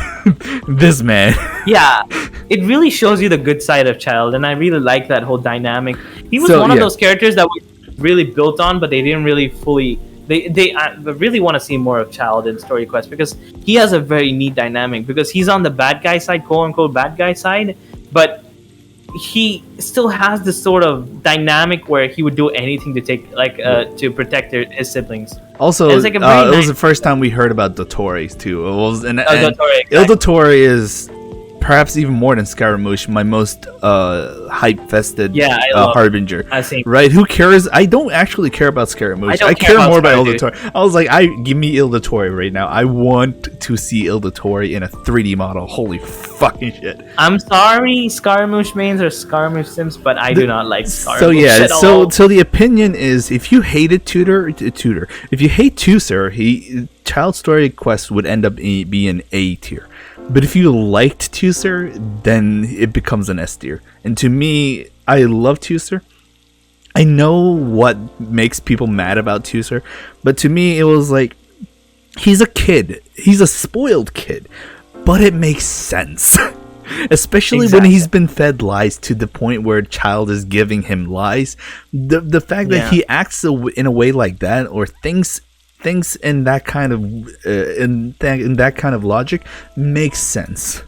this man. Yeah, it really shows you the good side of Childe, and I really like that whole dynamic. He was So, one of yeah. those characters that was really built on, but they didn't really fully. I really want to see more of Childe in Story Quest because he has a very neat dynamic because he's on the bad guy side, quote unquote bad guy side, but he still has this sort of dynamic where he would do anything to take to protect his siblings. Also, It's like a very it was nice- the first time we heard about Dottore too. It was and Dottore, Il exactly. Dottore is perhaps even more than Scaramouche, my most hype-fested Yeah, I love- harbinger. I think. Right? Who cares? I don't actually care about Scaramouche. I don't I care care about more about Il Scaramouche. Dottore. I was like, give me Il Dottore right now. I want to see Il Dottore in a 3D model. Holy fucking shit. I'm sorry, Scaramouche mains or Scaramouche sims, but I do not like Scaramouche. So yeah, at all. so the opinion is if you hated Tutor, if you hate Tucer, Child Story Quest would end up being A tier. But if you liked Tucer, then it becomes an S tier. And to me, I love Tucer. I know what makes people mad about Tucer, but to me it was like he's a kid. He's a spoiled kid. But it makes sense. Especially when he's been fed lies to the point where Childe is giving him lies. The fact that he acts in a way like that, or thinks in that kind of in that kind of logic, makes sense.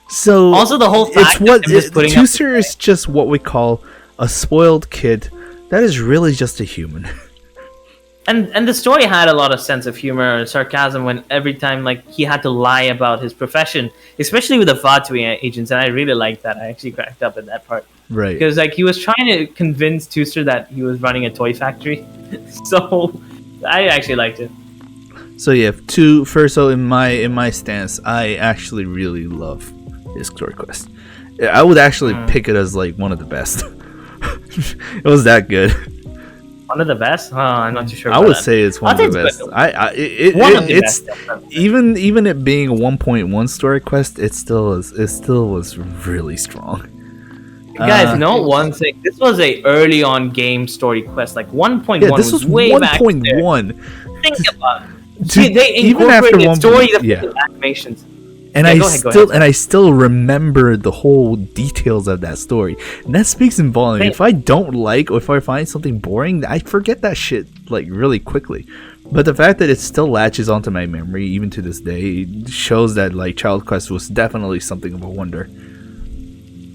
So also the whole fact Tuser is just what we call a spoiled kid that is really just a human. And the story had a lot of sense of humor and sarcasm when every time like he had to lie about his profession, especially with the Fatui agents, and I really liked that. I actually cracked up at that part. Right. Because like he was trying to convince Tuser that he was running a toy factory. So I actually liked it. So yeah, so in my stance, I actually really love his story quest. I would actually pick it as like one of the best. It was that good. One of the best? I'm not too sure. I would say it's one of the best. It's even it being a 1.1 story quest, it still was really strong. Guys, know one thing. This was a early on game story quest. Like 1.1 this was way 1. back there. Think about it. Dude, they incorporated story animations. And I still remember the whole details of that story. And that speaks in volume. If I don't like, or if I find something boring, I forget that shit like really quickly. But the fact that it still latches onto my memory even to this day shows that like Child Quest was definitely something of a wonder.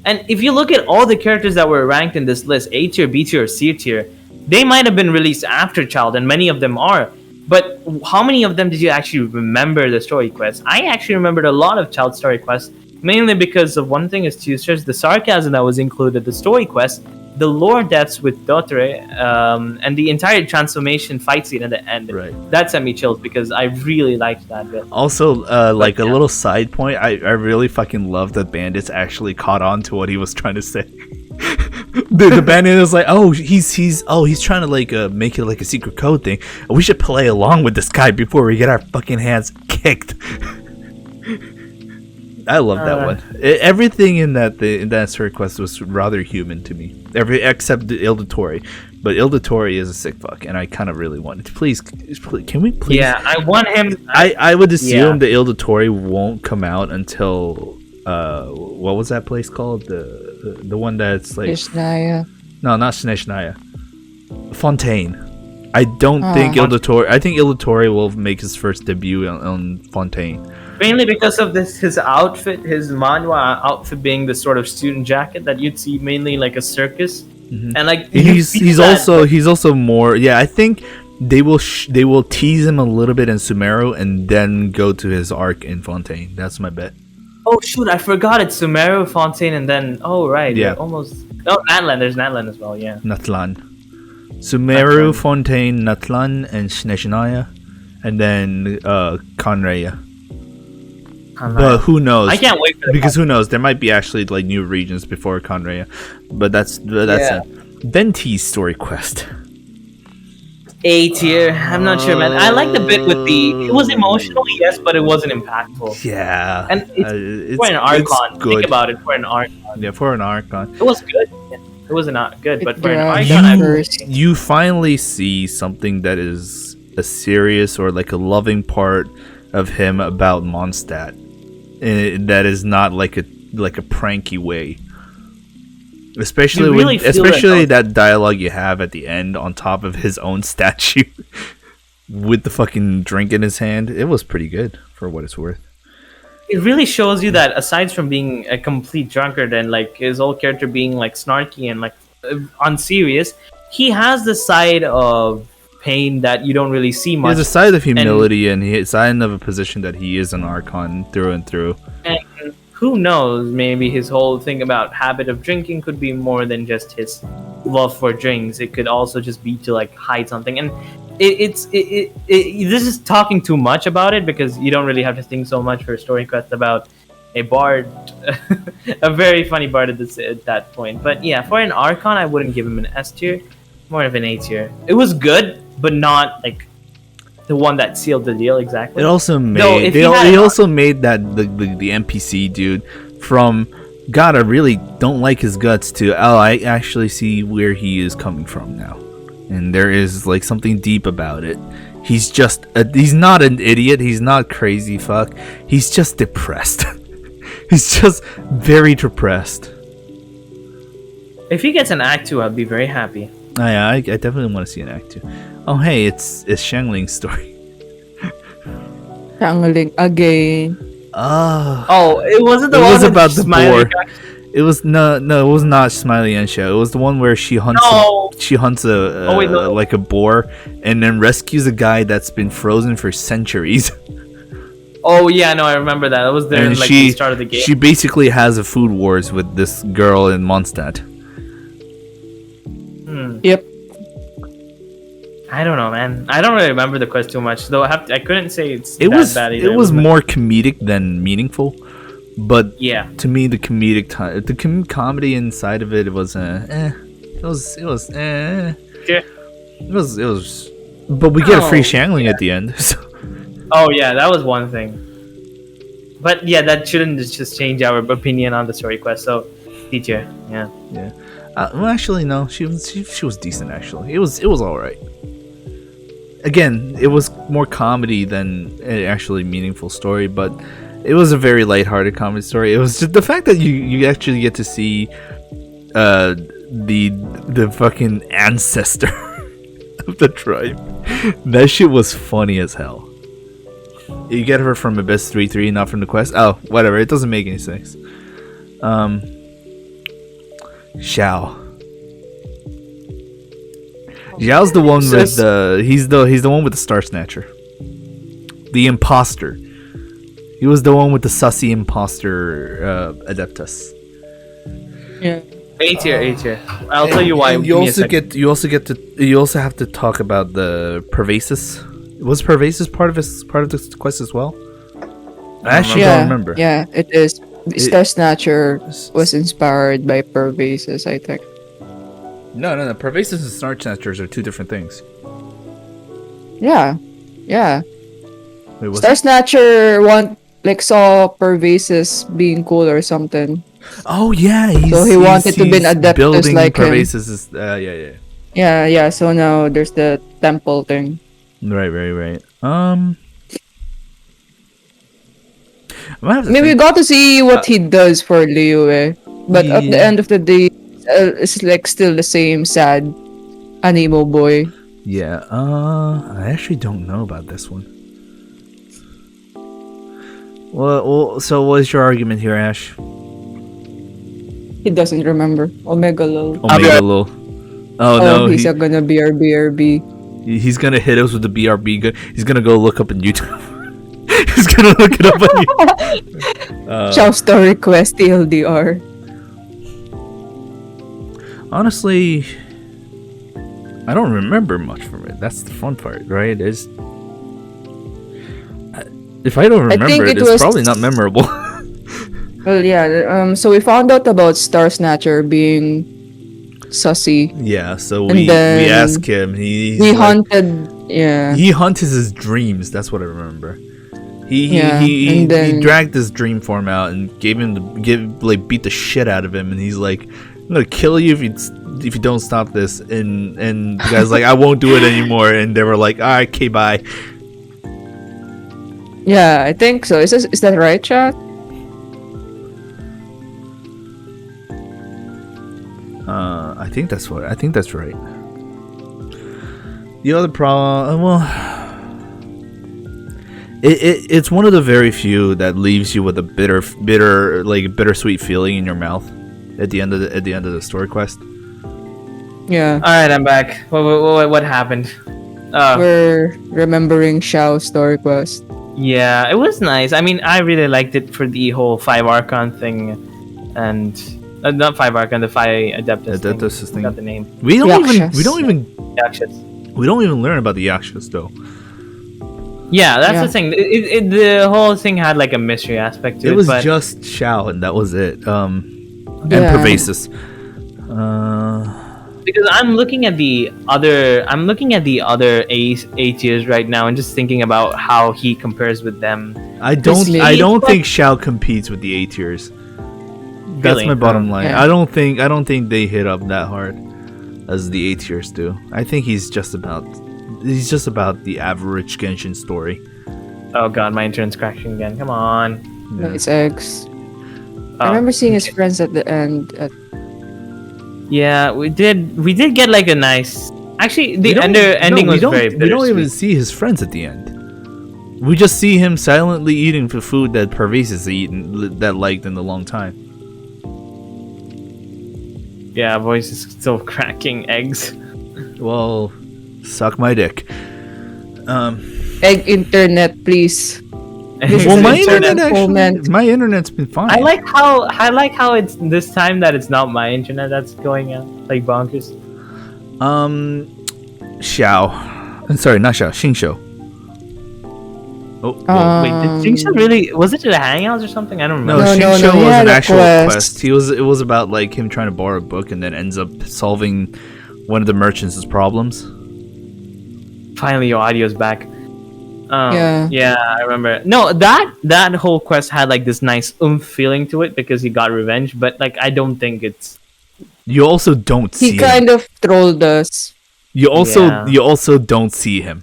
And if you look at all the characters that were ranked in this list, A tier, B tier, or C tier, they might have been released after Child, and many of them are. But how many of them did you actually remember the story quests? I actually remembered a lot of Child story quests, mainly because of one thing is Tuser's, the sarcasm that was included, the story quest, the lore depths with Dotere, and the entire transformation fight scene at the end. Right. That sent me chills because I really liked that bit. Also, a little side point, I really fucking love that Bandits actually caught on to what he was trying to say. the bandit is like, he's trying to like make it like a secret code thing. We should play along with this guy before we get our fucking hands kicked. I love that one. Everything in that story quest was rather human to me. Except the Ildatori. But Ildatori is a sick fuck, and I kind of really wanted to. Please, can we please? Yeah, I want him. I would assume the Ildatori won't come out until what was that place called? The one that's like Shenhe. No, not Shenhe. Fontaine. I don't think Ildatori. I think Ildatori will make his first debut on Fontaine. Mainly because of his outfit, his manhwa outfit being the sort of student jacket that you'd see mainly like a circus, and like he's also more. Yeah, I think they will tease him a little bit in Sumeru and then go to his arc in Fontaine. That's my bet. Oh shoot, I forgot it's Sumeru, Fontaine, and then almost. No, Natlan. There's Natlan as well. Yeah. Natlan, Sumeru, Fontaine, Natlan, and Shenhe, and then Conreya. But who knows? I can't wait for because who knows? There might be actually like new regions before Conreya, but that's it. Venti's story quest. A tier. I'm not sure, man. I like the bit with it was emotional, yes, but it wasn't impactful. Yeah. And it's for an Archon. Think about it, for an Archon. Yeah, for an Archon. It was good. It was not good, but for an Archon, you finally see something that is a serious or like a loving part of him about Mondstadt. That is not like a pranky way. Especially that dialogue you have at the end on top of his own statue with the fucking drink in his hand. It was pretty good for what it's worth. It really shows you that aside from being a complete drunkard and like his whole character being like snarky and like unserious, he has the side of pain that you don't really see much. There's a side of humility and a side of a position that he is an Archon through and through. And who knows, maybe his whole thing about habit of drinking could be more than just his love for drinks. It could also just be to like hide something. And this is talking too much about it because you don't really have to think so much for a story quest about a bard, a very funny bard at that point. But yeah, for an Archon, I wouldn't give him an S tier, more of an A tier. It was good, but not like the one that sealed the deal exactly. It also made they also made that the NPC dude from God, I really don't like his guts to I actually see where he is coming from now, and there is like something deep about it. He's just he's not an idiot. He's not crazy fuck. He's just depressed. He's just very depressed. If he gets an act 2, I'll be very happy. Oh, yeah, I definitely want to see an act 2. Oh, hey, it's Xiangling's story. Xiangling again. Oh, it wasn't the It one was with about the Smiley boar. guy? It was no, it was not Smiley and Xiao. It was the one where she hunts. No. She hunts a Oh, wait, no. like a boar, and then rescues a guy that's been frozen for centuries. Oh yeah, no, I remember that. It was there And like she the start of the game. she basically has a food wars with this girl in Mondstadt. Yep. I don't know, man. I don't really remember the quest too much, though. I couldn't say it's It that was bad either. it was more comedic than meaningful, but Yeah. to me the comedic comedy inside of it was it was Yeah. it was but we get a free Oh, Xiangling at the end. So. Oh yeah, that was one thing. But yeah, that shouldn't just change our opinion on the story quest. So, teacher, yeah. Yeah. Well, actually, no. She was decent. Actually, it was all right. Again, it was more comedy than an actually meaningful story, but it was a very lighthearted comedy story. It was just the fact that you actually get to see the fucking ancestor of the tribe. That shit was funny as hell. You get her from Abyss 3-3, not from the quest. Oh, whatever. It doesn't make any sense. Xiao. Xiao's the one with the he's the one with the Star Snatcher. The imposter. He was the one with the sussy imposter Adeptus. Yeah. A tier. I'll tell you why. And you also have to talk about the Pervasis. Was Pervasis part of this quest as well? I actually don't remember. Yeah, it is. Star Snatcher was inspired by Pervasis, I think. No. Pervasis and Star Snatchers are two different things. Yeah. Wait, was Star Snatcher saw Pervasis being cool or something. Oh yeah, So he wanted to be an he's Adeptus building like him. Pervasis is yeah. Yeah. So now there's the temple thing. Right. Maybe we got to see what he does for Liyue, but at the end of the day, it's like still the same sad animo boy. Yeah. I actually don't know about this one. Well, so what is your argument here, Ash? He doesn't remember. Omega lol. Omega lol. Oh no, he's gonna BRB. He's gonna hit us with the BRB gun. He's gonna go look up on YouTube. He's gonna look it up on YouTube. Xiao story quest TLDR. Honestly, I don't remember much from it. That's the fun part, right? If I don't remember it's probably not memorable. Well, yeah. So we found out about Star Snatcher being sussy. Yeah. So And we then ask him. He hunted. Yeah. He hunted his dreams. That's what I remember. He and then- dragged his dream form out and beat the shit out of him. And he's like, "I'm gonna kill you if you don't stop this." And the guy's like, "I won't do it anymore." And they were like, "All right, okay, bye." Yeah, I think so. Is that right, chat? I think that's right. The other problem, it's one of the very few that leaves you with a bittersweet feeling in your mouth at the end of the story quest. Yeah. All right, I'm back. What happened? We're remembering Xiao's story quest. Yeah, it was nice. I mean, I really liked it for the whole 5 Archon thing, and not 5 Archon, the 5 Adeptus thing. Got the name. We don't Yakshas. even learn about the Yakshas though. Yeah, that's the thing. The whole thing had like a mystery aspect to it. It was but just Xiao and that was it. And Yeah. Pervasis. because I'm looking at the other A tiers right now and just thinking about how he compares with them. I don't think Xiao competes with the A tiers. That's Really? my bottom line. Yeah. I don't think they hit up that hard as the A tiers do. I think he's just about the average Genshin story. Oh god, my internet's crashing again. Come on. Yeah. Nice eggs. I remember seeing his friends at the end. Yeah, we did. We did get like a nice. Actually, the ending was very bittersweet. We don't even see his friends at the end. We just see him silently eating the food that Parvis has eaten that liked in a long time. Yeah, voice is still cracking eggs. Well, suck my dick. Egg internet, please. Well, my internet's been fine. I like how it's this time that it's not my internet that's going out like bonkers. Xiao. I'm sorry, not Xiao. Xingqiu. Wait, did Xingqiu really? Was it at the Hangouts or something? I don't remember. No, Xingqiu was an actual quest. It was about like him trying to borrow a book and then ends up solving one of the merchants' problems. Finally, your audio's back. Yeah, I remember. No, that whole quest had like this nice feeling to it because he got revenge, but like I don't think it's. You also don't see. He kind of trolled us. You also don't see him.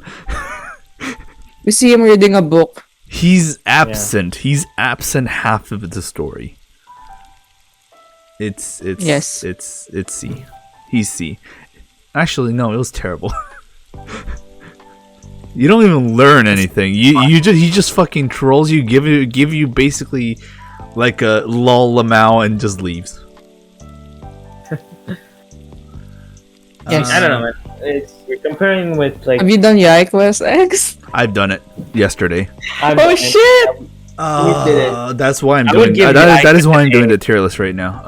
We see him reading a book. He's absent. Yeah. He's absent half of the story. It's C. He's C. Actually, no, it was terrible. You don't even learn anything. He just fucking trolls you, give you basically like a lol lamau and just leaves. Yes. I don't know, man. You're comparing with like. Have you done Yae Quest X? I've done it yesterday. Shit! That's why I'm doing. That is why I'm doing the tier list right now.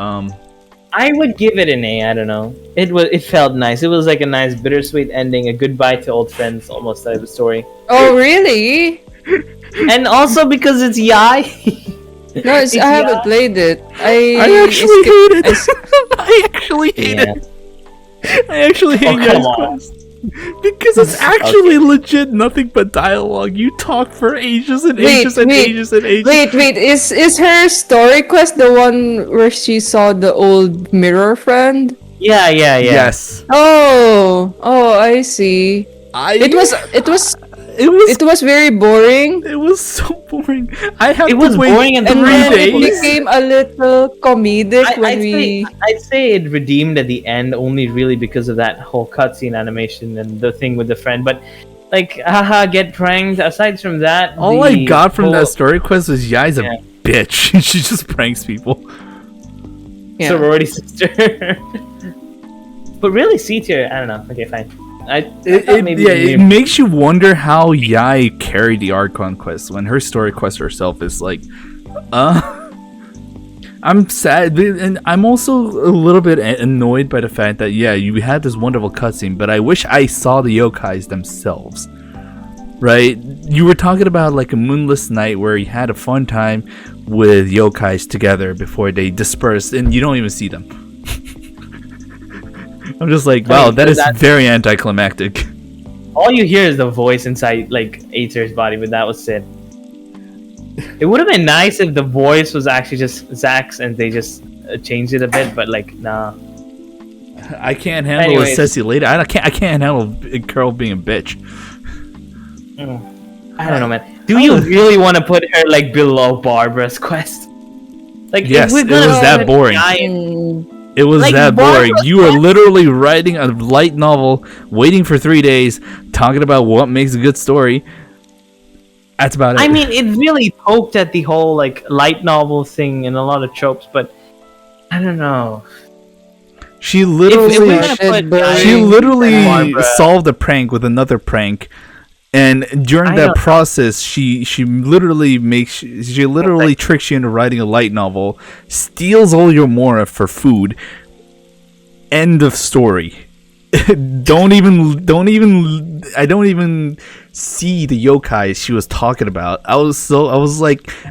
I would give it an A. I don't know. It felt nice. It was like a nice bittersweet ending, a goodbye to old friends, almost type of story. Oh really? And also because it's Yae. No, I haven't played it. I actually hate it. I actually hate it. I actually hate Yae's Quest. Because it's actually legit nothing but dialogue. You talk for ages and ages and ages and ages. Wait, is her story quest the one where she saw the old mirror friend? Yeah. Yes. Oh, I see. It was very boring. It was so boring. It was boring and 3 days. It became a little comedic I'd say it redeemed at the end only really because of that whole cutscene animation and the thing with the friend. But like, haha, get pranked. Aside from that, all I got from that story quest was Yae's a bitch. She just pranks people. Yeah. Sorority sister. But really, C tier. I don't know. Okay, fine. It makes you wonder how Yae carried the Archon quest when her story quest herself is like, I'm sad, and I'm also a little bit annoyed by the fact that you had this wonderful cutscene, but I wish I saw the yokais themselves. Right? You were talking about like a moonless night where you had a fun time with yokais together before they dispersed, and you don't even see them. I'm just like, wow, that is very anticlimactic. All you hear is the voice inside, like, Aether's body, but that was it. It would have been nice if the voice was actually just Zack's and they just changed it a bit, but, like, nah. I can't handle a Ceci later. I can't handle Carol being a bitch. I don't know, man. Do you really want to put her, like, below Barbara's quest? Like, yes, it was that boring. It was like that boring. You were literally writing a light novel, waiting for 3 days, talking about what makes a good story. That's about it. I mean, it really poked at the whole like light novel thing and a lot of tropes, but I don't know. She literally solved a prank with another prank, and during that process, she literally tricks you into writing a light novel, steals all your mora for food. End of story. I don't even see the yokai she was talking about. I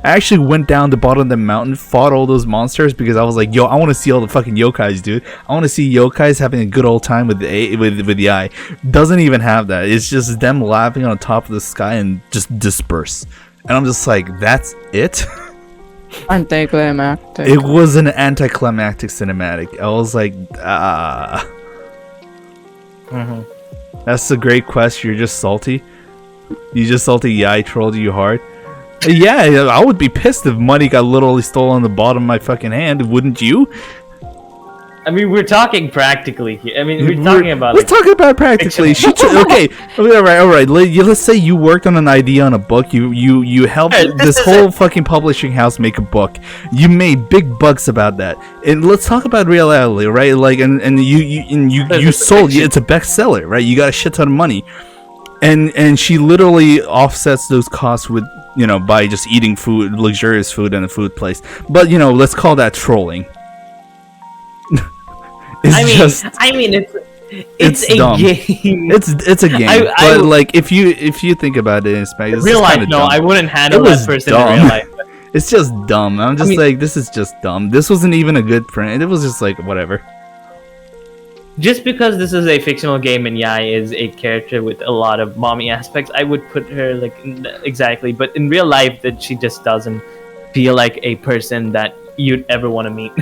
actually went down the bottom of the mountain, fought all those monsters because I was like, yo, I want to see all the fucking yokais, dude. I want to see yokais having a good old time with the eye. Doesn't even have that. It's just them laughing on top of the sky and just disperse. And I'm just like, that's it? Anticlimactic. It was an anticlimactic cinematic. I was like, That's a great quest. You're just salty. You just salty. Yeah, I trolled you hard. Yeah, I would be pissed if money got literally stolen on the bottom of my fucking hand. Wouldn't you? I mean, we're talking practically here. I mean, we're talking about. Let's talk about practically. Okay, all right. Let's say you worked on an idea on a book. You helped this whole fucking publishing house make a book. You made big bucks about that. And let's talk about reality, right? Like, and you sold. It's a bestseller, right? You got a shit ton of money. And she literally offsets those costs with, by just eating food, luxurious food in a food place. But let's call that trolling. It's a dumb game. It's a game. But like if you think about it in space, real life, no, I wouldn't handle that person in real life. It's just dumb. I'm just like, this is just dumb. This wasn't even a good friend. It was just like whatever. Just because this is a fictional game and Yae is a character with a lot of mommy aspects, I would put her like exactly. But in real life, that she just doesn't feel like a person that you'd ever want to meet.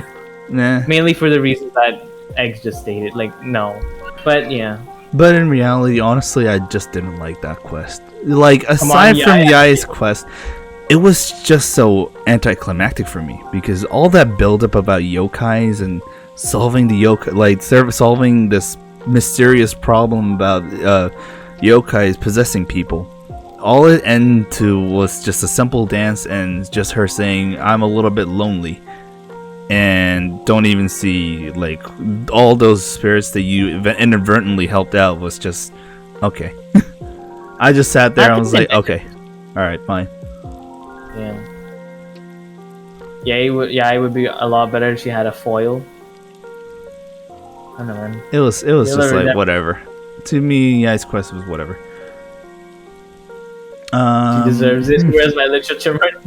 Nah. Mainly for the reasons that Eggs just stated. Like, no. But yeah. But in reality, honestly, I just didn't like that quest. Like, aside from Yae's quest, it was just so anticlimactic for me because all that buildup about yokais and solving the yokai, like solving this mysterious problem about yokais possessing people, all it ended to was just a simple dance and just her saying, "I'm a little bit lonely," and don't even see like all those spirits that you inadvertently helped out was just okay. I just sat there and I was like, okay, all right, fine. Yeah. Yae would be a lot better if she had a foil. I don't know, man. It was just like whatever. To me, Yae's quest was whatever. She deserves it. Where's my literature mark?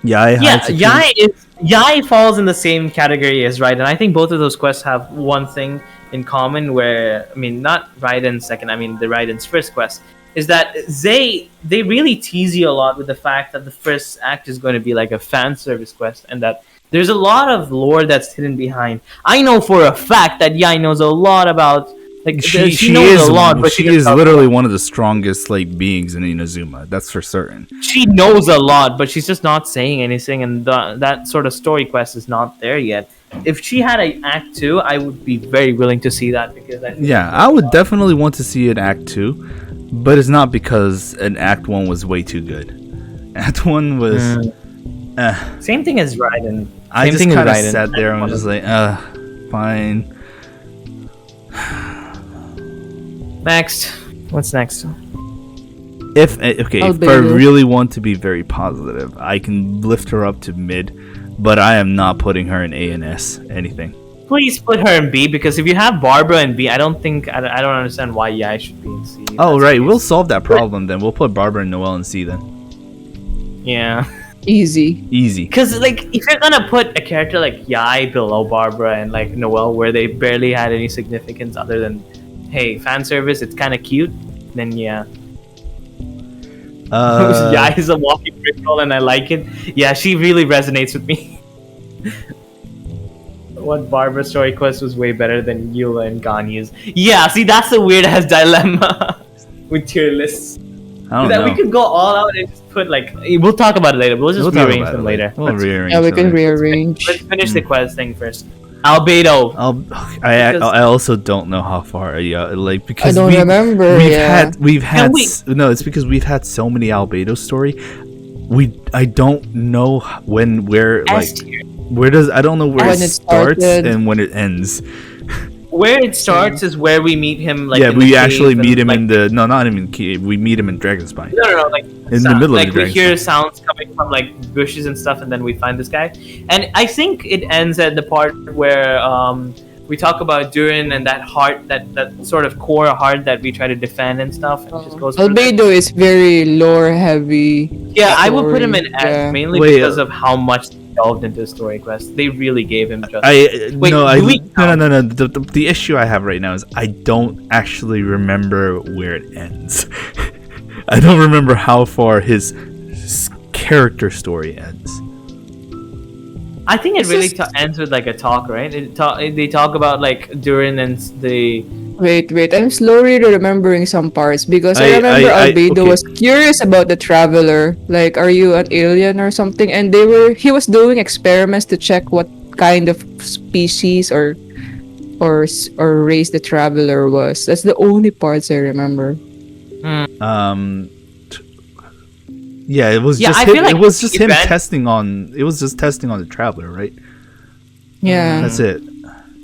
Yae falls in the same category as Raiden. I think both of those quests have one thing in common where, I mean, not Raiden's second, I mean the Raiden's first quest, is that they really tease you a lot with the fact that the first act is going to be like a fan service quest and that there's a lot of lore that's hidden behind. I know for a fact that Yae knows a lot about, like, she knows a lot, but she is literally one of the strongest like beings in Inazuma. That's for certain. She knows a lot, but she's just not saying anything, and that sort of story quest is not there yet. If she had an Act 2, I would be very willing to see that because I would definitely want to see an Act 2, but it's not because an Act 1 was way too good. Act 1 was same thing as Raiden. I just kind of sat there and was just like, fine. Next. What's next? If I really want to be very positive, I can lift her up to mid, but I am not putting her in A and S anything. Please put her in B, because if you have Barbara in B, I don't understand why Yae should be in C. Oh, right, we'll solve that problem then. We'll put Barbara and Noelle in C then. Yeah. Easy. Because, like, if you're gonna put a character like Yae below Barbara and, like, Noelle, where they barely had any significance other than, hey, fan service, it's kind of cute, then yeah. Yae is a walking crystal and I like it. Yeah, she really resonates with me. What Barbara story quest was way better than Eula and Ganyu's. Yeah, see, that's the weird ass dilemma with tier lists. I don't know. We could go all out and just put like, we'll talk about it later. We'll just rearrange them later. We'll rearrange. Yeah, we can rearrange. Let's finish the quest thing first. Albedo. I also don't know how far. Because I don't remember. It's because we've had so many Albedo story. I don't know I don't know where it starts and when it ends. Where it starts is where we meet him. Like, we actually meet him in the not even cave. We meet him in Dragonspine. No, like in the middle of the Dragonspine. We hear sounds coming from like bushes and stuff, and then we find this guy. And I think it ends at the part where we talk about Durin and that heart, that sort of core heart that we try to defend and stuff. And just goes. Albedo is very lore heavy. Yeah, I would put him in S mainly because of how much delved into the story quest. They really gave him justice. The issue I have right now is I don't actually remember where it ends. I don't remember how far his character story ends. I think it really ends with like a talk, right? They talk about like Durin and the Wait. I'm slowly remembering some parts because I I- remember I- Albedo okay. was curious about the traveler. Like, are you an alien or something? And he was doing experiments to check what kind of species or race the traveler was. That's the only parts I remember. T- yeah, it was Yeah, just I him, feel like it was just him event- testing on. It was just testing on the traveler, right? Yeah. That's it.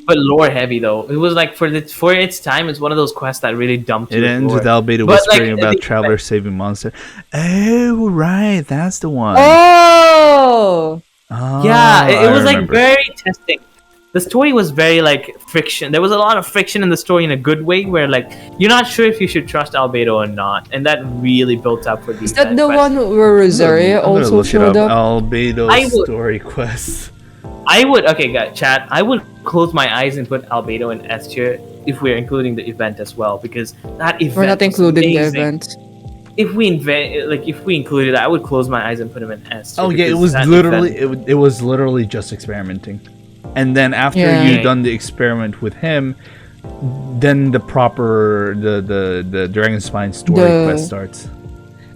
But lore heavy though. It was like for its time, it's one of those quests that really dumped It you with ends lore. with Albedo But, like, whispering about the- traveler saving monster. Oh, right, that's the one. Oh! Oh, Yeah, it I was like remember. very testing. The story was very like friction. There was a lot of friction in the story in a good way, where like you're not sure if you should trust Albedo or not, and that really built up for the. Is that the quest. one where Rosaria I'm gonna also look it showed up? Albedo I would- story quest. I would guys, chat. I would close my eyes and put Albedo in S tier if we're including the event as well, because that event. We're not was including the amazing. event. If we included it, I would close my eyes and put him in S tier. Oh yeah, it because was that literally event- it was literally just experimenting, and then after Yeah. you've done the experiment with him, then the proper the Dragon Spine story The- quest starts.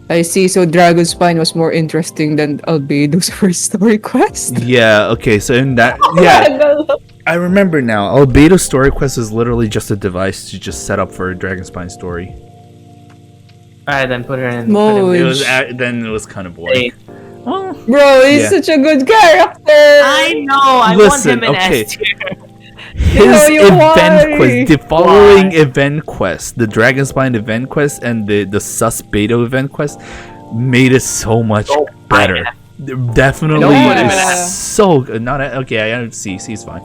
I see, so Dragon Spine was more interesting than Albedo's first story quest. Yeah. Okay. So in that, yeah, I remember now. Albedo's story quest is literally just a device to just set up for a Dragon Spine story. Alright, then put her in. Moj. It was then it was kind of boring. Well, Bro, he's Yeah. such a good character! I know. I Listen, want him in okay. S tier. his you event why? quest, the following event quest, the Dragon Spine event quest and the Sus Beto event quest made it so much Oh, better. Definitely Don't put him in Yeah. is so good. Not okay. I don't C. C is fine.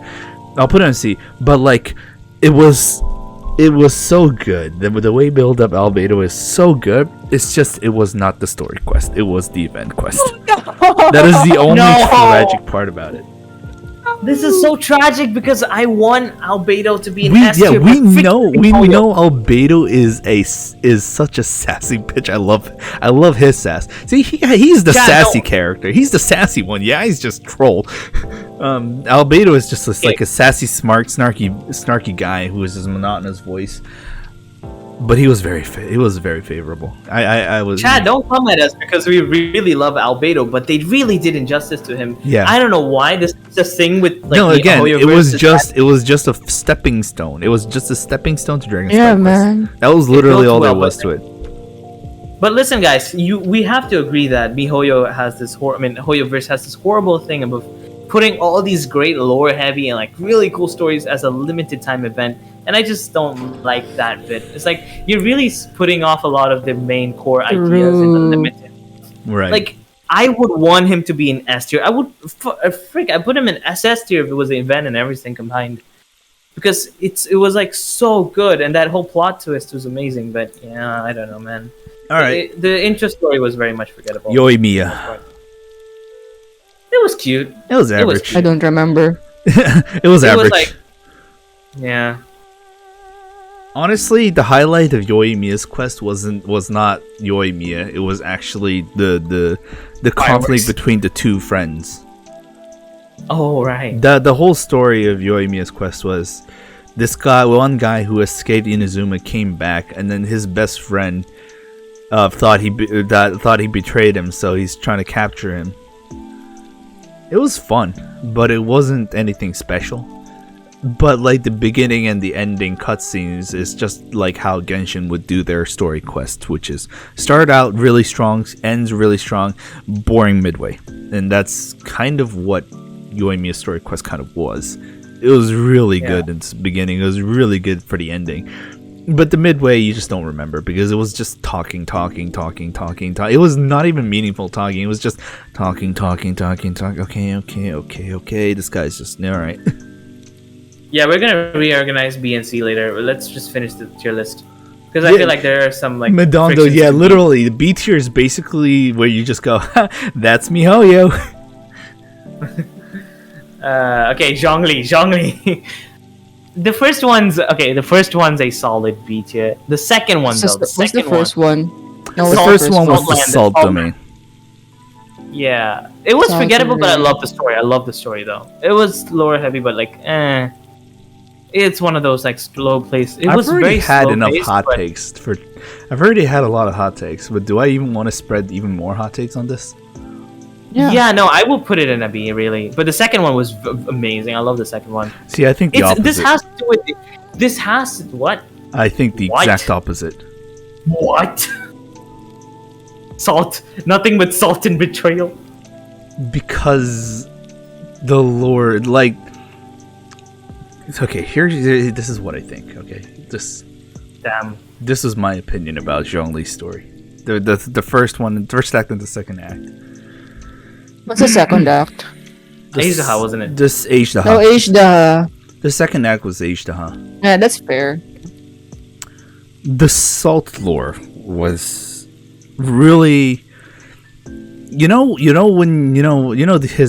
I'll put it on C. But like, it was so good. The way build up Albedo is so good. It's just it was not the story quest. It was the event quest. That is the only No. tragic part about it. This is so tragic because I want Albedo to be an We S tier. we but freaking Kokomi. know Albedo is such a sassy bitch. I love his sass. See, he's the Yeah, sassy no. character. He's the sassy one. Yeah, he's just troll. Albedo is just like a sassy, smart, snarky guy who has his monotonous voice. But he was very favorable. I was. Chad, don't come at us because we really love Albedo, but they really did injustice to him. Yeah. I don't know why this thing with like No, the again, Ahoyo it was versus just a stepping stone. It was just a stepping stone to Dragon Yeah, Spine Quest. man. That was literally built all there well, was but- to it. But listen, guys, we have to agree that MiHoYo has this Hoyoverse has this horrible thing of putting all these great lore heavy and like really cool stories as a limited time event, and I just don't like that bit. It's like you're really putting off a lot of the main core ideas in the True. limited. Right. Like I would want him to be in S tier. I would I put him in SS tier if it was the event and everything combined, because it was like so good and that whole plot twist was amazing. But yeah, I don't know, man. all right. The intro story was very much forgettable. Yoimiya. It was cute. It was It was average. I don't remember. It was It average. was like, yeah. Honestly, the highlight of Yoimiya's quest was not Yoimiya. It was actually the conflict Fireworks. between the two friends. Oh right. The whole story of Yoimiya's quest was this one guy who escaped Inazuma came back, and then his best friend thought he betrayed him, so he's trying to capture him. It was fun, but it wasn't anything special. But like the beginning and the ending cutscenes is just like how Genshin would do their story quest, which is start out really strong, ends really strong, boring midway. And that's kind of what Yoimiya's story quest kind of was. It was really good in the beginning, it was really good for the ending. But the midway you just don't remember because it was just talking. It was not even meaningful talking, it was just talking. Okay, this guy's just alright. Yeah, we're gonna reorganize B and C later. But let's just finish the tier list because I Yeah. feel like there are some like Madondo, frictions yeah, to be- literally. The B tier is basically where you just go, ha, that's MiHoYo. Okay, Zhongli. The first one's a solid B tier. The second one though, What's the first one? No, The what's first one was the Saltland, Salt Saltland. Domain. Yeah, it was Sounds forgettable, but I familiar. love the story. I love the story though. It was lore heavy, but like, It's one of those like slow plays. It I've was already very had enough slow-paced, hot but- takes for. I've already had a lot of hot takes, but do I even want to spread even more hot takes on this? Yeah, no, I will put it in a B, really. But the second one was amazing. I love the second one. See, I think the opposite. This has to do with this has what? I think the What? exact opposite. What? Salt. Nothing but salt and betrayal. Because the Lord, like, okay, this is what I think. Okay, Damn. this is my opinion about Zhongli's story. The first one, the first act and the second act. What's the second act? Azaha, wasn't it? This Age No, Age the. The second act was Age Daha. Yeah, that's fair. The salt lore was really, his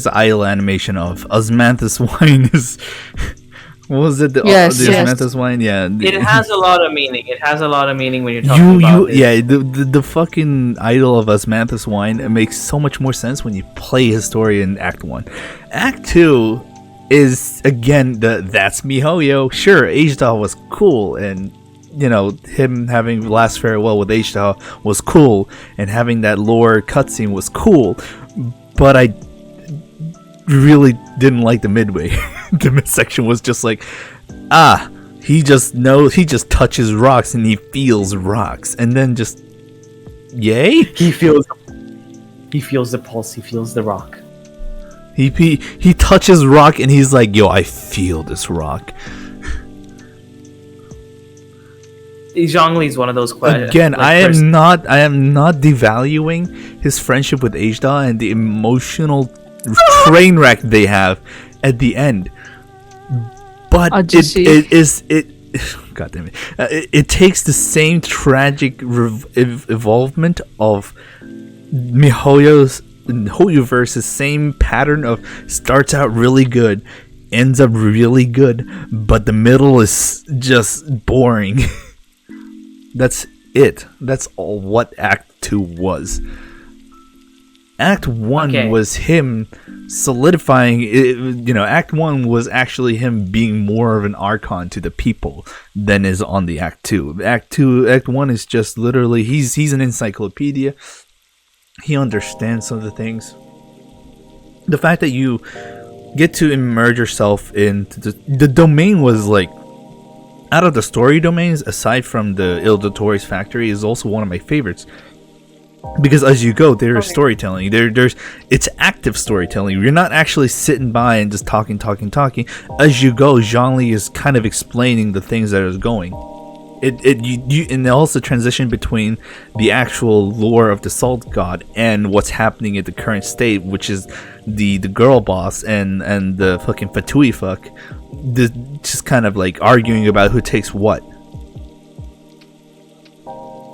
idle animation of Osmanthus wine is. What was it? Yes, the yes. Osmanthus wine. Yeah. It has a lot of meaning. It has a lot of meaning when you're talking about it. Yeah. The fucking idol of Osmanthus wine. It makes so much more sense when you play his story in Act 1. Act 2 is again that's MiHoYo. Sure, Agedal was cool, and him having last farewell with Agedal was cool, and having that lore cutscene was cool, but I really didn't like the midway. The midsection was just like, he just touches rocks and he feels rocks, and then just yay. He feels the pulse. He feels the rock. He touches rock and he's like, yo, I feel this rock. Zhongli is one of those questions. Again, I am not devaluing his friendship with Agedal and the emotional train wreck they have at the end. But it God damn it. It takes the same tragic evolvement of MiHoYoverse's same pattern of starts out really good, ends up really good, but the middle is just boring. That's it. That's all what Act 2 was. Act 1 was him solidifying it, Act 1 was actually him being more of an archon to the people than is on the Act 2. Act 1 is just literally he's an encyclopedia. He understands some of the things. The fact that you get to immerse yourself into the domain was like, out of the story domains, aside from the Ildotori's factory, is also one of my favorites. Because as you go, there is storytelling. There's it's active storytelling. You're not actually sitting by and just talking. As you go, Zhongli is kind of explaining the things that is going. And also transition between the actual lore of the Salt God and what's happening at the current state, which is the girl boss and the fucking Fatui fuck, just kind of like arguing about who takes what.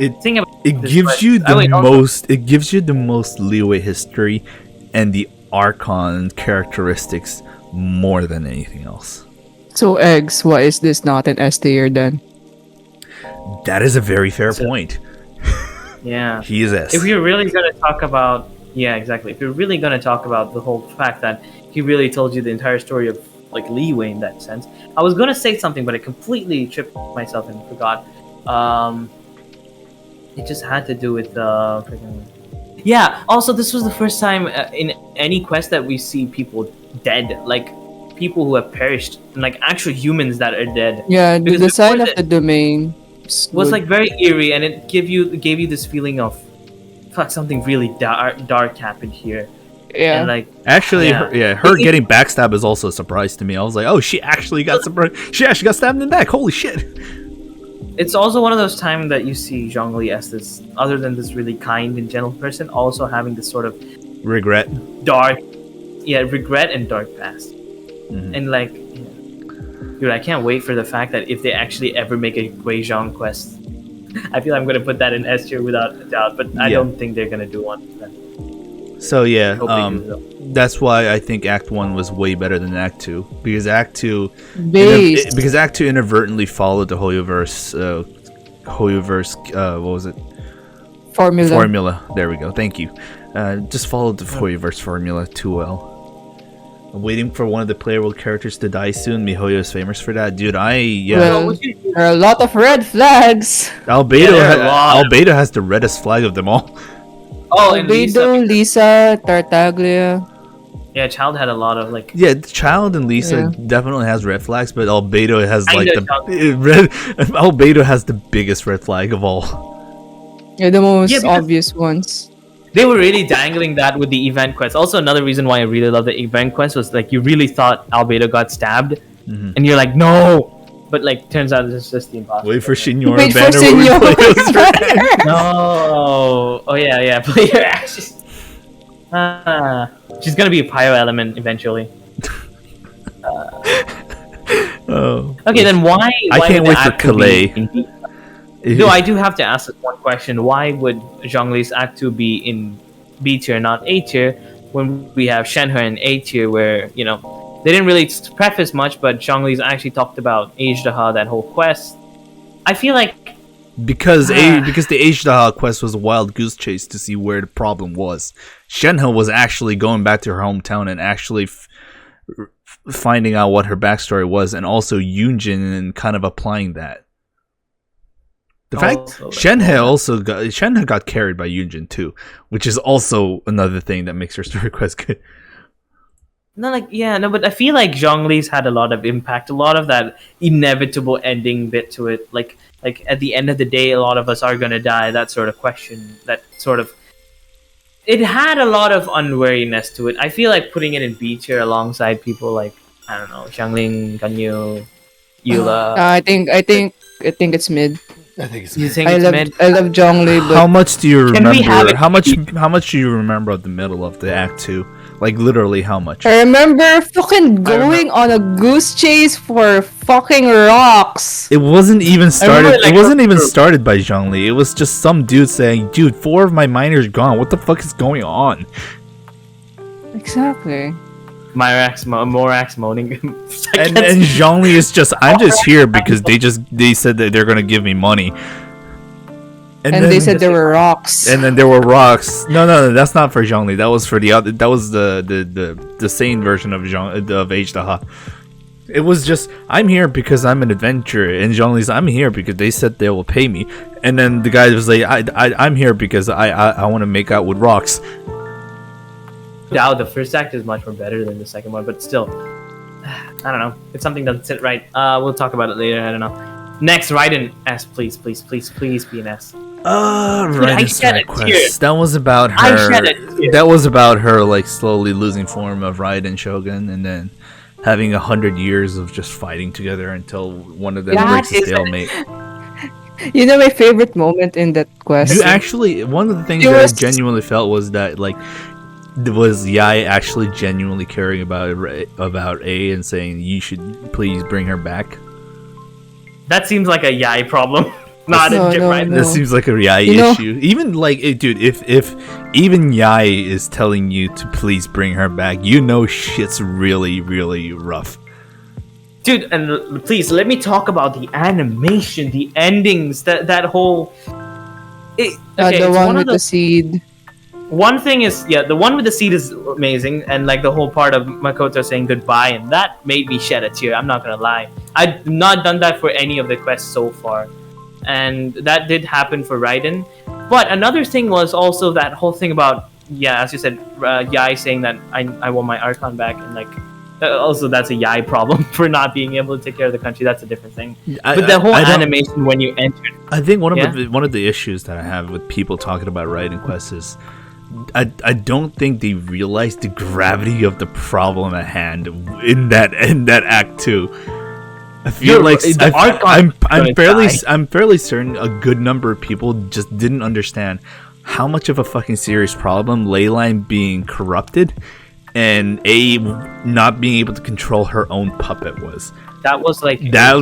It gives you the most leeway history and the Archon characteristics more than anything else. So eggs, why is this not an S tier then? That is a very fair point. Yeah. He is S. If you're really going to talk about... Yeah, exactly. If you're really going to talk about the whole fact that he really told you the entire story of like leeway in that sense. I was going to say something, but I completely tripped myself and forgot. It just had to do with the freaking... Yeah, also this was the first time in any quest that we see people dead. Like, people who have perished. And, like, actual humans that are dead. Yeah, the Because design of before the domain was like very eerie, and it gave you this feeling of fuck, something really dark happened here. Yeah. And like Actually, her getting backstabbed is also a surprise to me. I was like, oh, she actually got surprised. She actually got stabbed in the back. Holy shit. It's also one of those times that you see Zhongli as this, other than this really kind and gentle person, also having this sort of regret and dark past. Mm-hmm. And like, dude, I can't wait for the fact that if they actually ever make a Wei Zhang quest, I feel I'm gonna put that in S tier without a doubt. But I don't think they're gonna do one. So yeah, that's why I think Act 1 was way better than Act 2, because Act 2 inadvertently followed the Hoyoverse what was it? Formula. There we go. Thank you. Just followed the Hoyoverse formula too well. I'm waiting for one of the playable characters to die soon. Mihoyo is famous for that, dude. Well, there are a lot of red flags. Albedo, Yeah, Albedo has the reddest flag of them all. Oh, and Albedo, Lisa, Tartaglia. Yeah, Childe had a lot of like. Yeah, Childe and Lisa definitely has red flags, but Albedo has like the red. Albedo has the biggest red flag of all. Yeah, the most obvious ones. They were really dangling that with the event quest. Also, another reason why I really love the event quest was like you really thought Albedo got stabbed, and you're like, no, but like turns out it's just the imposter. Wait for Shinyor Wait for banner. Where we play as Raiden. No. Oh yeah. Player ashes. She's gonna be a pyro element eventually. Oh. Okay, then why I can't would wait the for act to be Klee. in B? No, I do have to ask this one question. Why would Zhongli's Act 2 be in B tier, not A tier, when we have Shenhe in A tier, where, you know, they didn't really preface much, but Zhongli's actually talked about Ajdaha, that whole quest. I feel like... Because the Ajdaha quest was a wild goose chase to see where the problem was. Shenhe was actually going back to her hometown and actually finding out what her backstory was, and also Yunjin and kind of applying that. The fact Shenhe got carried by Yunjin too, which is also another thing that makes her story quest good. But I feel like Zhongli's had a lot of impact, a lot of that inevitable ending bit to it. Like at the end of the day, a lot of us are gonna die. That sort of question, it had a lot of unwariness to it. I feel like putting it in B tier alongside people like, I don't know, Xiangling, Ganyu, Eula. I think it's mid. I think it's You think it's mid? I love Zhongli, but How much do you Can we have remember? it How much do you remember of the middle of the Act 2? Like literally how much? I remember fucking going on a goose chase for fucking rocks. It wasn't even started. like, It wasn't even started by Zhongli. It was just some dude saying, "Dude, 4 of my miners gone. What the fuck is going on?" Exactly. Morax moaning. And Zhongli is just, "I'm just here because they said that they're gonna give me money." And they said there were rocks. And then there were rocks. No, that's not for Zhongli. That was for the other. That was the sane version of Ajdaha. It was just, "I'm here because I'm an adventurer," and Zhongli's, "I'm here because they said they will pay me." And then the guy was like, I'm here because I want to make out with rocks." Now the first act is much more better than the second one, but still, I don't know. If something doesn't sit right, we'll talk about it later. I don't know. Next, Raiden S, please be an S. Raiden's shed a quest. tear. That was about her. I shed a tear. That was about her like slowly losing form of Raiden Shogun, and then having 100 years of just fighting together until one of them breaks a stalemate. You know my favorite moment in that quest? You actually, one of the things that I genuinely felt was that like, was Yae actually genuinely caring about A and saying, "You should please bring her back"? That seems like a Yae problem. Not a Jim Raiden. That seems like a Yae issue. Even like, dude, if even Yae is telling you to please bring her back, you know shit's really, really rough. Dude, and please let me talk about the animation, the endings, that whole. The one with the seed. One thing is, the one with the seed is amazing, and like the whole part of Makoto saying goodbye, and that made me shed a tear. I'm not gonna lie. I've not done that for any of the quests so far, and that did happen for Raiden. But another thing was also that whole thing about, as you said, Yae saying that I want my Archon back, and like also that's a Yae problem for not being able to take care of the country. That's a different thing. But the whole animation when you entered, I think one of the issues that I have with people talking about Raiden quests is, I don't think they realize the gravity of the problem at hand in that Act 2. I feel like I'm fairly certain a good number of people just didn't understand how much of a fucking serious problem Leyline being corrupted and A not being able to control her own puppet was. That was like that.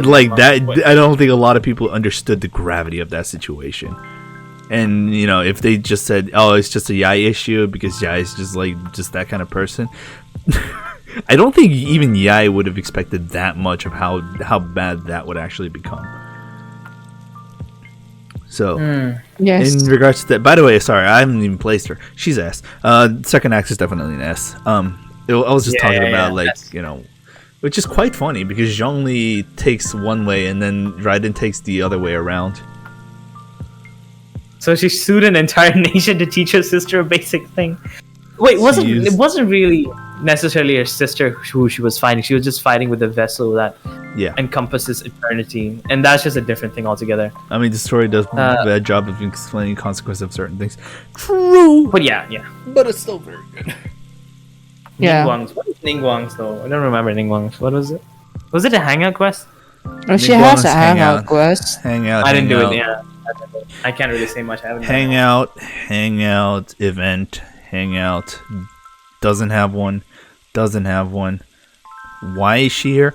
I don't think a lot of people understood the gravity of that situation. And you know, if they just said, "Oh, it's just a Yae issue," because Yae is just that kind of person, I don't think even Yae would have expected that much of how bad that would actually become. So, yes. In regards to that, by the way, sorry, I haven't even placed her. She's S. Second act is definitely an S. I was just talking about that's- which is quite funny because Zhongli takes one way and then Raiden takes the other way around. So she sued an entire nation to teach her sister a basic thing. Wait, it wasn't really necessarily her sister who she was fighting. She was just fighting with a vessel that encompasses eternity, and that's just a different thing altogether. I mean, the story does a bad job of explaining consequences of certain things. True, But yeah. but it's still very good. Yeah. Ningguang's. What is Ningguang's though? I don't remember Ningguang's. What was it? Was it a hangout quest? She has a Ningguang's hangout quest. Hang out. I didn't do hang it. out. Yeah, I can't really say much. I haven't. Hang out, event, hangout. Doesn't have one. Why is she here?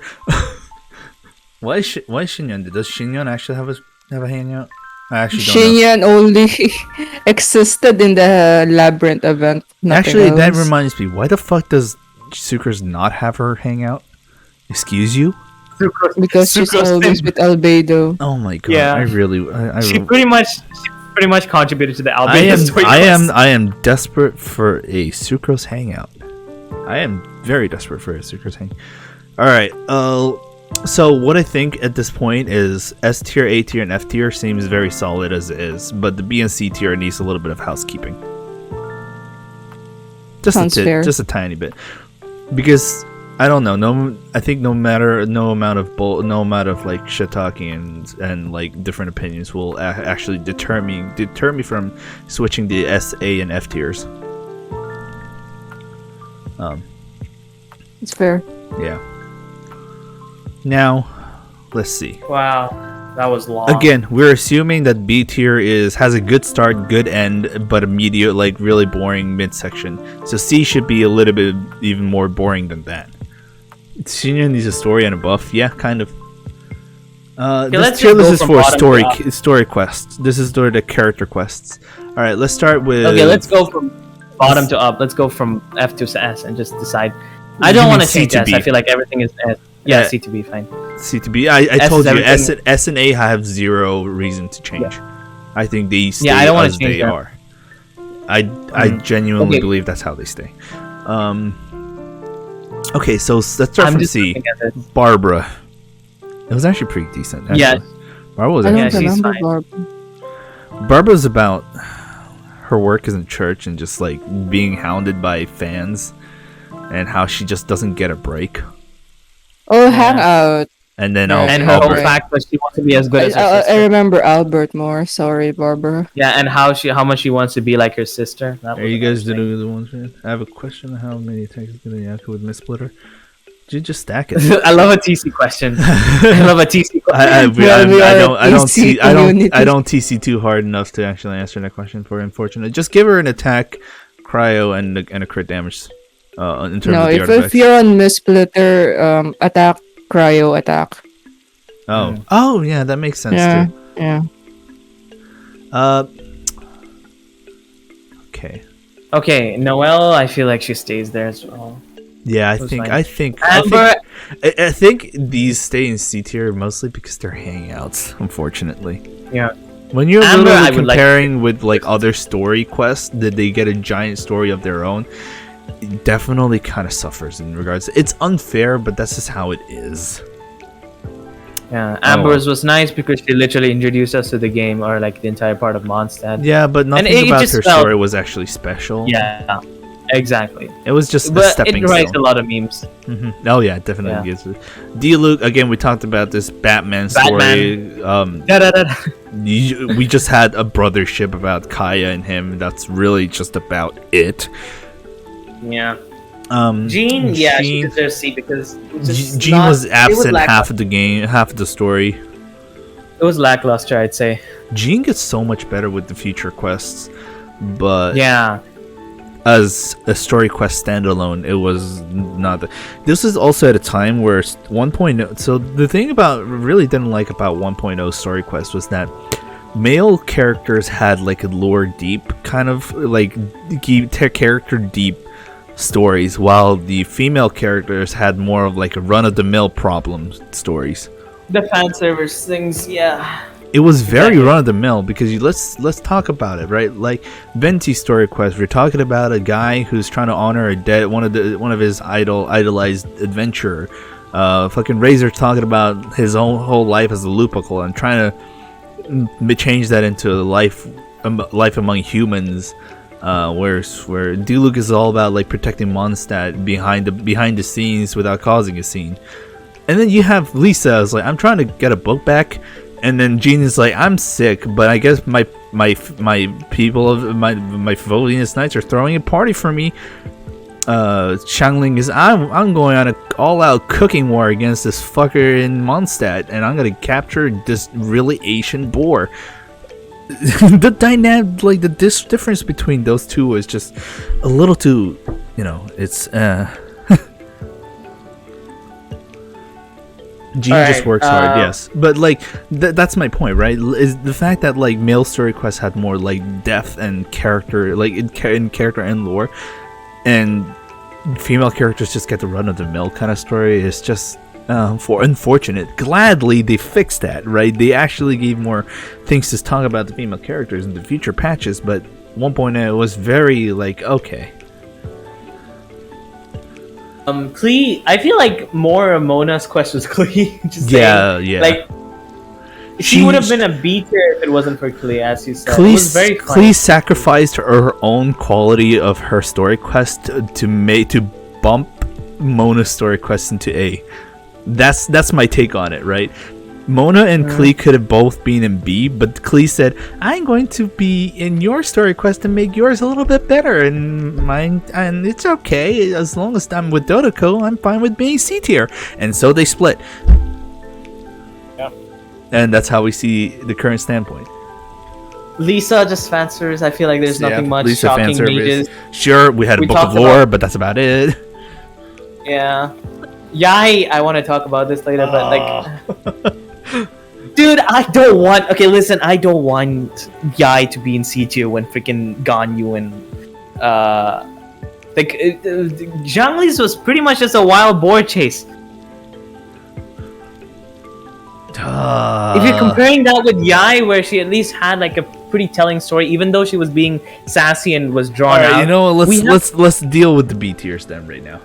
Why is Shinyan? Does Shinyan actually have a hangout? I actually don't know. Shinyan only existed in the labyrinth event. Actually, that reminds me. Why the fuck does Sucrose not have her hangout? Excuse you? Because she's Sucrose always thing. with Albedo. Oh my god! Yeah. I really. She pretty much contributed to the Albedo story. I am desperate for a Sucrose hangout. I am very desperate for a Sucrose hangout. All right. So what I think at this point is S tier, A tier, and F tier seems very solid as it is, but the B and C tier needs a little bit of housekeeping. Sounds fair. Just a tiny bit, because I don't know. I think no amount of like shit talking and like different opinions will actually deter me from switching the S, A, and F tiers. It's fair. Yeah. Now, let's see. Wow, that was long. Again, we're assuming that B tier has a good start, good end, but a medium, like really boring midsection. So C should be a little bit even more boring than that. Shinyan needs a story and a buff. Yeah, kind of. This tier list is for story quests. This is the character quests. All right, let's start with. Okay, let's go from bottom to up. Let's go from F to S and just decide. I don't You want mean to C change to S. B. I feel like everything is S. Yeah, C to B, fine. C to B. I S told is you everything. S and A have zero reason to change. I think they stay I don't wanna as change they that. are. I genuinely believe that's how they stay. Okay, so let's start I'm from just C. looking at this. Barbara. It was actually pretty decent. Actually. Yeah. Barbara was I actually. don't she's remember fine. Barb. Barbara's about her work is in church and just like being hounded by fans, and how she just doesn't get a break. Oh, hangout. And then And her Albert. whole fact that she wants to be as good as her I sister. remember Albert more. Sorry, Barbara. Yeah, and how much she wants to be like her sister. That Are was you guys amazing. the ones? Man? I have a question. How many attacks did Ayaka with Miss Splitter? Did you just stack it? I love a TC question. I love a TC question. I don't TC too hard enough to actually answer that question for her, unfortunately. Just give her an attack, cryo, and a crit damage. In terms No, of the if artifacts. you're on Miss Splitter, attack, cryo, attack. Oh yeah, that makes sense Yeah, too. yeah. Okay. Okay, Noelle, I feel like she stays there as well. Yeah, I was think fine. I think these stay in C tier mostly because they're hangouts, unfortunately. Yeah. When you're Amber, literally I would like comparing with like other story quests, that they get a giant story of their own, it definitely kind of suffers in regards. It's unfair, but that's just how it is. Yeah, Amber's was nice because she literally introduced us to the game or like the entire part of Mondstadt. Yeah, but nothing it about just her felt- story was actually special. Yeah, exactly. It was just a But stepping it writes stone. a lot of memes. Oh yeah, it definitely gives it. Diluc, again, we talked about this Batman story. Da-da-da-da. We just had a brothership about Kaeya and him. That's really just about it. Yeah. Jean, yeah, she deserves C because it was just Jean not- was it absent lack- half of the game, half of the story. It was lackluster, I'd say. Jean gets so much better with the future quests, but Yeah. as a story quest standalone, it was not. This is also at a time where 1.0. So the thing really didn't like about 1.0 story quest was that male characters had like a lore deep kind of like character deep stories, while the female characters had more of like a run of the mill problem stories. The fan service things, yeah. it was very run of the mill because let's talk about it, right? Like Venti story quest, we're talking about a guy who's trying to honor a dead one of his idolized adventurer. Fucking Razor talking about his own whole life as a Lupical and trying to change that into life among humans. Where Diluc is all about like protecting Mondstadt behind the scenes without causing a scene. And then you have Lisa is like, I'm trying to get a book back, and then Jean is like, I'm sick, but I guess my people of my Venus Knights are throwing a party for me. Xiangling is, I'm going on an all-out cooking war against this fucker in Mondstadt, and I'm gonna capture this really Asian boar. The dynamic, like the difference between those two is just a little too, it's Gene just works hard, yes, but like that's my point, right? Is the fact that like male story quests had more like depth and character, like in character and lore, and female characters just get the run of the mill kind of story is just unfortunate. Gladly they fixed that, right? They actually gave more things to talk about the female characters in the future patches, but 1.0 it was very like okay. Klee, I feel like more of Mona's quest was Klee. Just yeah. Like, she would have been a B tier if it wasn't for Klee, as you said. It was very fun. Klee sacrificed her own quality of her story quest to bump Mona's story quest into A. That's my take on it, right? Mona and Klee could have both been in B, but Klee said, I'm going to be in your story quest and make yours a little bit better, and mine, and it's okay. As long as I'm with Dodoko, I'm fine with being C tier. And so they split. Yeah. And that's how we see the current standpoint. Lisa just fancers. I feel like there's nothing much Lisa shocking mages. Sure, we had a book of lore, but that's about it. Yeah. Yae, I want to talk about this later, but like... Dude, I don't want Yae to be in C tier when freaking Ganyu and Zhongli's was pretty much just a wild boar chase. If you're comparing that with Yae, where she at least had like a pretty telling story, even though she was being sassy and was drawn out. You know what, let's deal with the B tiers then right now.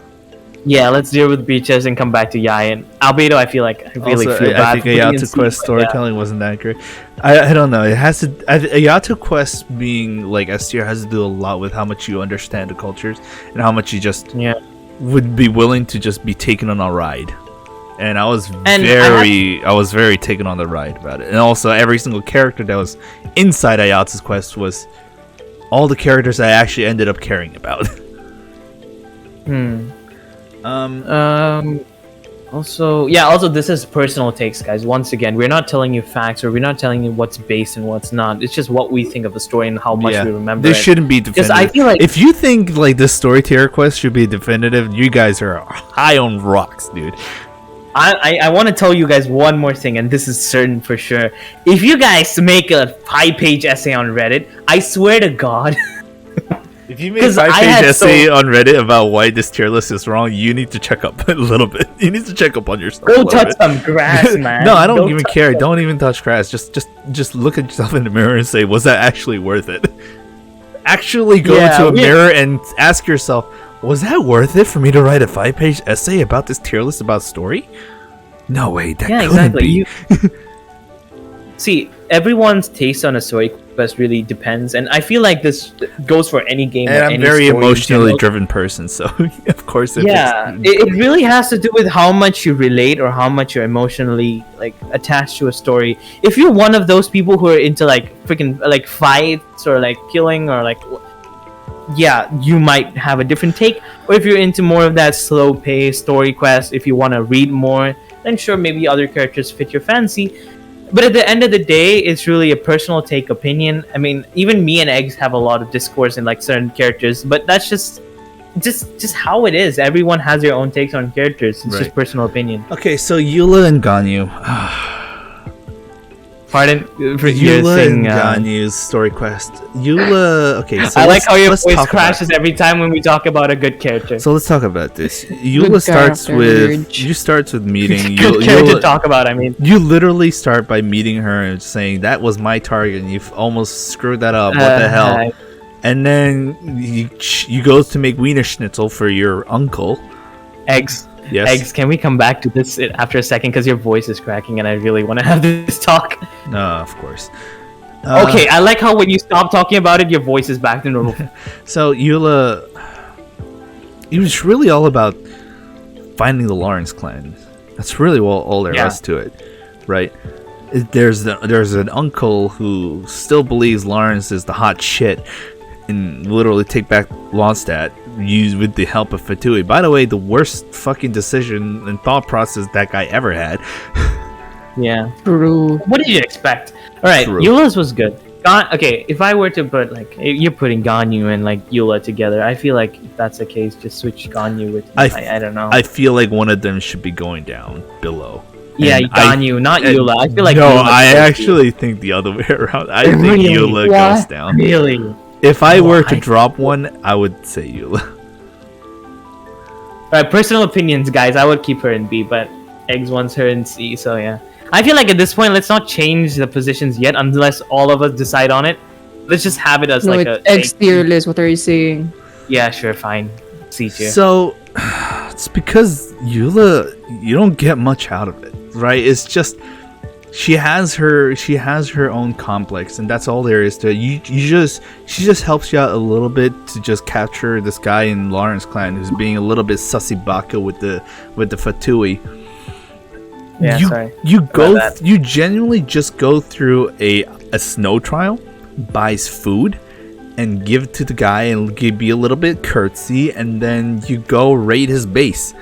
Yeah, let's deal with beaches and come back to Yae and Albedo. I feel like I really feel bad. I think Ayato quest storytelling wasn't that great. I don't know. It has to. Ayato quest being like S tier has to do a lot with how much you understand the cultures and how much you just would be willing to just be taken on a ride. And I was very taken on the ride about it. And also every single character that was inside Ayato's quest was all the characters I actually ended up caring about. Also this is personal takes, guys. Once again, we're not telling you facts, or we're not telling you what's based and what's not. It's just what we think of the story and how much we remember. This shouldn't be definitive. I feel like if you think like this story tier quest should be definitive, you guys are high on rocks, dude. I want to tell you guys one more thing, and this is certain for sure. If you guys make a 5-page essay on Reddit, I swear to God. If you make a 5-page essay on Reddit about why this tier list is wrong, you need to check up a little bit. You need to check up on yourself. Go touch some grass, man. No, I don't even care. Don't even touch grass. Just look at yourself in the mirror and say, was that actually worth it? Actually go into a mirror and ask yourself, was that worth it for me to write a 5-page essay about this tier list about story? No way, that couldn't be. See, everyone's taste on a story quest really depends, and I feel like this goes for any game. And I'm a very emotionally driven person, so of course it really has to do with how much you relate or how much you're emotionally like attached to a story. If you're one of those people who are into like freaking like fights or like killing or like, you might have a different take. Or if you're into more of that slow paced story quest, if you want to read more, then sure, maybe other characters fit your fancy. But at the end of the day, it's really a personal take opinion. I mean, even me and Eggs have a lot of discourse in like certain characters, but that's just how it is. Everyone has their own takes on characters. It's just personal opinion. Okay, so Eula and Ganyu. Pardon? For Eula and Ganyu's story quest. Eula. Okay, so I like how your let's voice talk crashes every time when we talk about a good character. So let's talk about this. Eula starts with meeting. Good character to talk about. I mean, you literally start by meeting her and saying that was my target, and you've almost screwed that up. What the hell? And then you go to make Wiener Schnitzel for your uncle. Eggs. Yes. Eggs, can we come back to this after a second? Because your voice is cracking and I really want to have this talk. No, of course. Okay, I like how when you stop talking about it, your voice is back to normal. So, Eula... It was really all about finding the Lawrence clan. That's really all there is to it, right? There's an uncle who still believes Lawrence is the hot shit and literally take back Mondstadt used with the help of Fatui. By the way, the worst fucking decision and thought process that guy ever had. Yeah. True. What did you expect? Alright, Eula's was good. Okay, if I were to put, like, you're putting Ganyu and, like, Eula together, I feel like if that's the case, just switch Ganyu with I don't know. I feel like one of them should be going down below. Yeah, Ganyu, not Eula. I feel like no, Eula I actually think the other way around. I think Really? Eula goes down. Really? If I were to drop one, I would say Eula. Alright, personal opinions, guys. I would keep her in B, but Eggs wants her in C, so yeah. I feel like at this point, let's not change the positions yet unless all of us decide on it. Let's just have it as like a Eggs tier list. What are you saying? Yeah, sure, fine. C tier. So it's because Eula, you don't get much out of it, right? It's just she has her own complex, and that's all there is to it. She just helps you out a little bit to just capture this guy in Lawrence clan who's being a little bit sussy baka with the Fatui. Yeah, sorry. You genuinely just go through a snow trial, buys food, and give it to the guy and be a little bit curtsy, and then you go raid his base.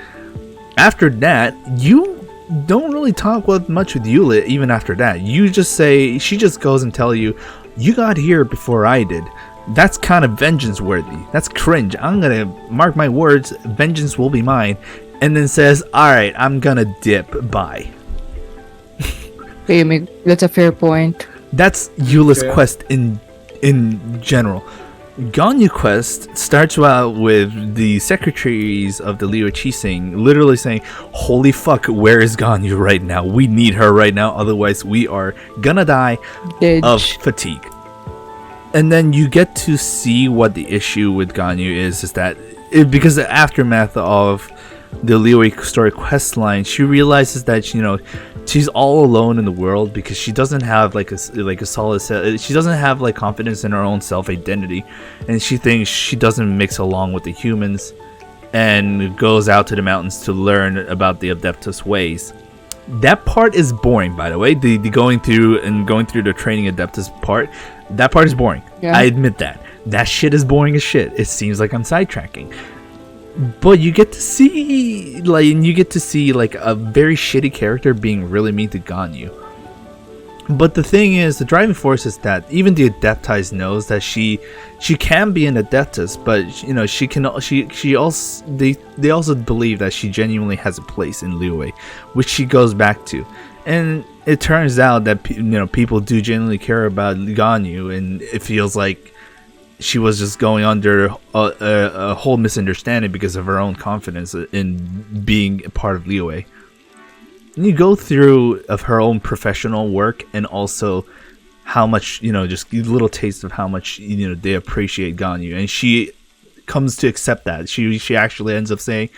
After that, you don't really talk much with Eula. Even after that, you just say, she just goes and tell you, you got here before I did. That's kind of vengeance worthy. That's cringe. I'm gonna mark my words, vengeance will be mine. And then says, alright, I'm gonna dip, bye. That's a fair point. That's Eula's quest in general. Ganyu quest starts out with the secretaries of the Liu Qixing literally saying, holy fuck, where is Ganyu right now? We need her right now, otherwise we are gonna die of fatigue. And then you get to see what the issue with Ganyu is that because the aftermath of the Liu story quest line, she realizes that she's all alone in the world because she doesn't have like a solid set. She doesn't have like confidence in her own self identity, and she thinks she doesn't mix along with the humans, and goes out to the mountains to learn about the Adeptus ways. That part is boring, by the way. The going through the training Adeptus part, that part is boring. Yeah. I admit that. That shit is boring as shit. It seems like I'm sidetracking. But you get to see like a very shitty character being really mean to Ganyu. But the thing is, the driving force is that even the Adeptize knows that she can be an Adeptus, but they also believe that she genuinely has a place in Liyue, which she goes back to. And it turns out that people do genuinely care about Ganyu, and it feels like she was just going under a whole misunderstanding because of her own confidence in being a part of Liyue. And you go through of her own professional work, and also how much just a little taste of how much they appreciate Ganyu, and she comes to accept that. She actually ends up saying,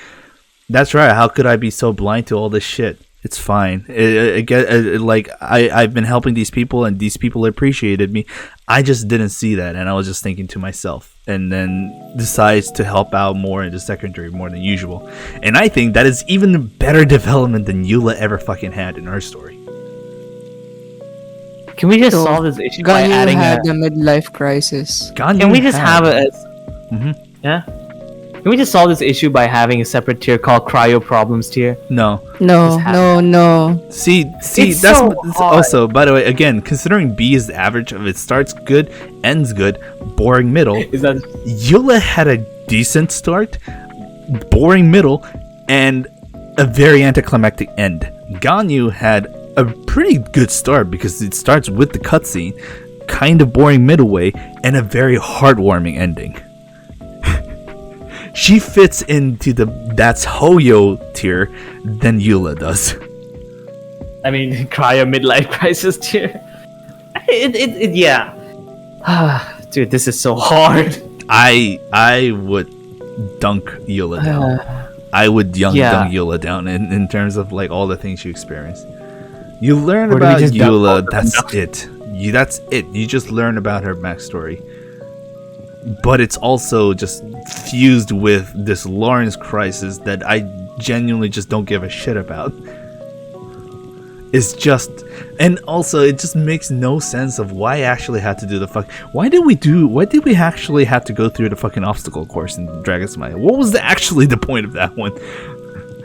"That's right. How could I be so blind to all this shit? It's fine. I've been helping these people, and these people appreciated me. I just didn't see that, and I was just thinking to myself." And then decides to help out more in the secondary more than usual. And I think that is even better development than Eula ever fucking had in her story. Can we just solve this issue by adding a midlife crisis? Can we just have yeah? Can we just solve this issue by having a separate tier called Cryo Problems tier? No. See, it's that's so also, by the way, again, considering B is the average of it starts good, ends good, boring middle. Eula had a decent start, boring middle, and a very anticlimactic end. Ganyu had a pretty good start because it starts with the cutscene, kind of boring middle way, and a very heartwarming ending. She fits into the that's Hoyo tier than Eula does. I mean, cry a midlife crisis tier. Yeah. Dude, this is so hard. I would dunk Eula down. I would dunk Eula down in terms of like all the things you experience. You learn about Eula, that's it. That's it. You just learn about her backstory. But it's also just fused with this Lawrence crisis that I genuinely just don't give a shit about. It's just, and also it just makes no sense of why I actually had to do the why did we actually have to go through the fucking obstacle course in Dragon's Might? What was actually the point of that one?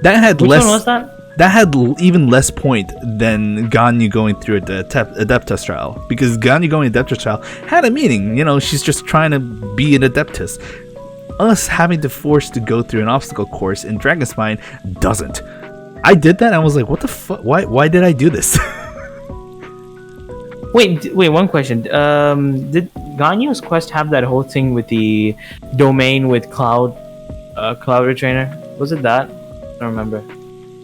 That had Which one was that? That had even less point than Ganyu going through the Adeptus trial, because Ganyu going Adeptus trial had a meaning. You know, she's just trying to be an Adeptus. Us having to force to go through an obstacle course in Dragon's Might doesn't. I did that and I was like, what the fuck? Why did I do this? Wait, one question. Did Ganyu's quest have that whole thing with the domain with Cloud Retrainer? Was it that? I don't remember.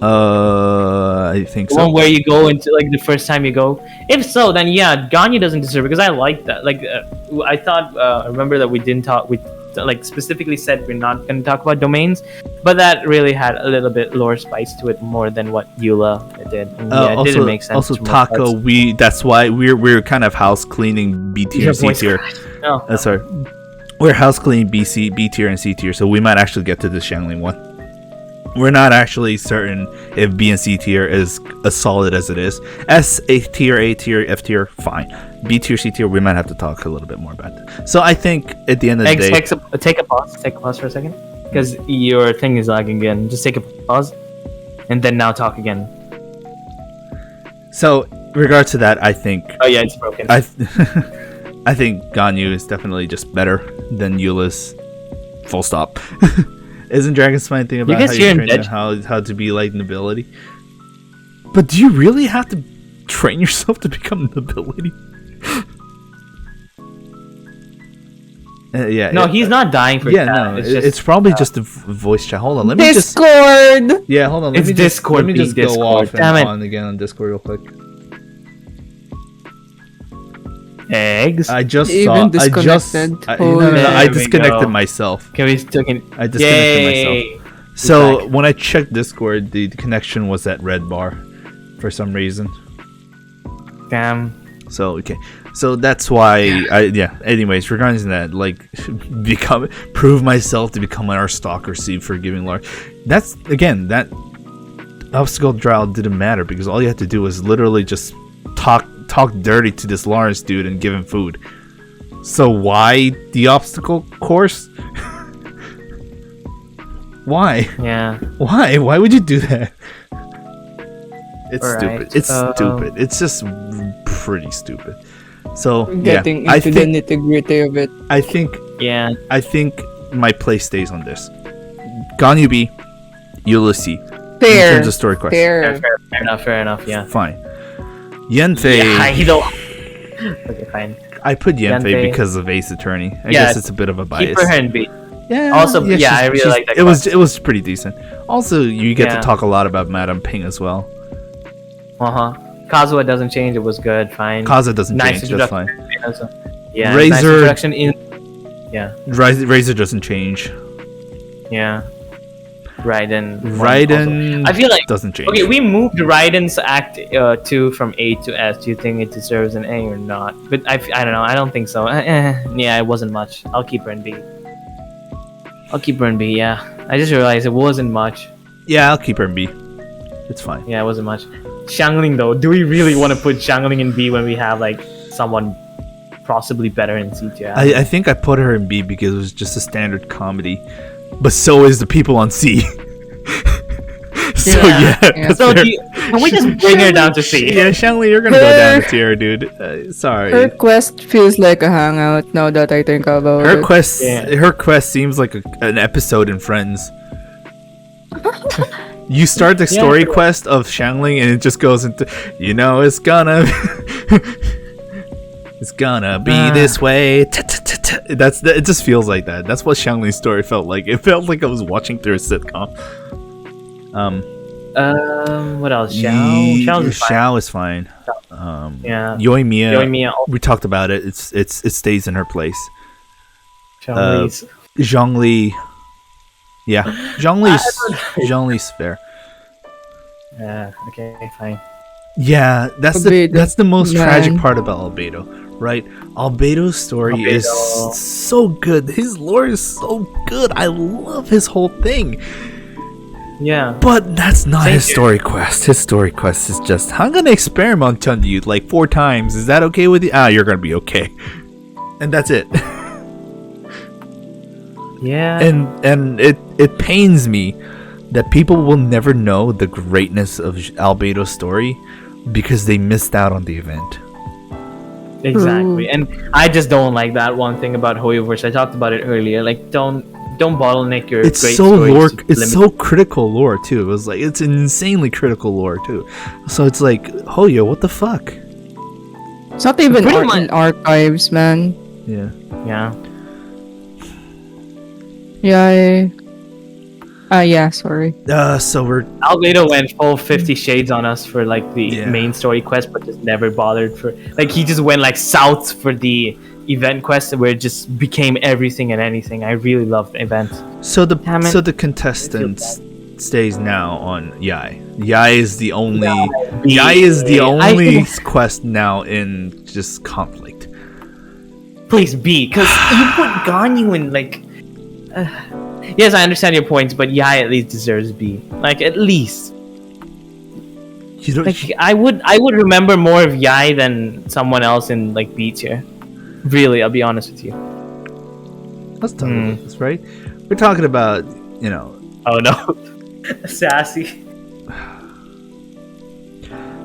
I think the so. One where you go into like the first time you go. If so, then yeah, Ganyu doesn't deserve it because I like that. Like, I thought, I remember that we didn't talk. We like specifically said we're not going to talk about domains, but that really had a little bit lore spice to it more than what Eula did. And yeah, it didn't make sense. Also, Taco, that's why we're kind of house cleaning B tier and C tier. Oh, sorry, we're house cleaning B tier and C tier, so we might actually get to the Xiangling one. We're not actually certain if B and C tier is as solid as it is. S, A tier, F tier, fine. B tier, C tier, we might have to talk a little bit more about that. So I think at the end of the day... Take a pause for a second. Because your thing is lagging again. Just take a pause. And then now talk again. So, regard to that, I think... Oh yeah, it's broken. I think Ganyu is definitely just better than Eula's. Full stop. Isn't Dragon's Might thing about how you train how to be like nobility? But do you really have to train yourself to become nobility? Yeah. No, he's not dying for that. No, it's probably just a voice chat. Hold on, let me Discord. Yeah, hold on. Let me just go off and on again on Discord real quick. Eggs. I disconnected myself. Can we still I disconnected myself. So when I checked Discord, the connection was at red bar for some reason. Damn. So okay. So that's why anyways, regarding that, like prove myself to become an Arstocker seed for giving large. That's again, that obstacle trial didn't matter because all you had to do was literally just talk dirty to this Lawrence dude and give him food. So why the obstacle course? Why? Yeah. Why would you do that? It's all stupid. Right. It's stupid. It's just pretty stupid. So getting into the nitty-gritty of it. I think my play stays on this. Ganyu B, Eula C. Fair. In terms of story quest. Fair enough, yeah. Fine. Yanfei. Okay, fine. I put Yanfei because of Ace Attorney. I guess it's a bit of a bias. Keep her in B. Yeah. Also, I really like that. It was pretty decent. Also, you get to talk a lot about Madame Ping as well. Kazuha doesn't change. It was good. Fine. Kazuha doesn't change. That's fine. Yeah. Razor. Nice introduction in. Yeah. Razor doesn't change. Yeah. Raiden. Also. I feel like doesn't change. Okay, we moved Raiden's Act 2 from A to S. Do you think it deserves an A or not? But I don't know. I don't think so. Yeah, it wasn't much. I'll keep her in B. Yeah. I just realized it wasn't much. Yeah, I'll keep her in B. It's fine. Yeah, it wasn't much. Xiangling though, do we really want to put Xiangling in B when we have like someone possibly better in C tier? I think I put her in B because it was just a standard comedy. But so is the people on C. So can we just bring her down to C? Yeah, Xiangling, you're gonna go down to tier, dude. Sorry. Her quest feels like a hangout now that I think about it. Her quest seems like an episode in Friends. You start the story quest of Xiangling, and it just goes into, it's gonna, it's gonna be this way. It just feels like that. That's what Xiangling's story felt like. It felt like I was watching through a sitcom. What else? Xiao is fine. Yeah. Yoimiya. We talked about it. It stays in her place. Zhongli. Yeah, Zhongli's fair. Yeah. Okay. Fine. Yeah, that's the most tragic part about Albedo, right? Albedo's story is so good. His lore is so good. I love his whole thing. Yeah. But that's not his story quest. His story quest is just, I'm gonna experiment on you like 4 times. Is that okay with you? You're gonna be okay. And that's it. Yeah. And it pains me that people will never know the greatness of Albedo's story because they missed out on the event. Exactly. And I just don't like that one thing about Hoyoverse. I talked about it earlier. Like, don't bottleneck your it's great so stories. lore. It's so critical lore too. It was like, it's insanely critical lore too. So it's like, Hoyo, what the fuck? It's not even in archives, man. Yeah. Yeah. Yeah. Sorry. So we're Albedo went full 50 Shades on us for like the main story quest, but just never bothered for, like, he just went like south for the event quest where it just became everything and anything. I really loved the event. So the contestant stays now on Yae. Yae is the only quest now in just conflict. Please be, because you put Ganyu in like. Yes, I understand your points, but Yae at least deserves B. Like, at least. You don't. Like, I would remember more of Yae than someone else in like B tier. Really, I'll be honest with you. Let's talk about this, right? We're talking about, Oh no, sassy.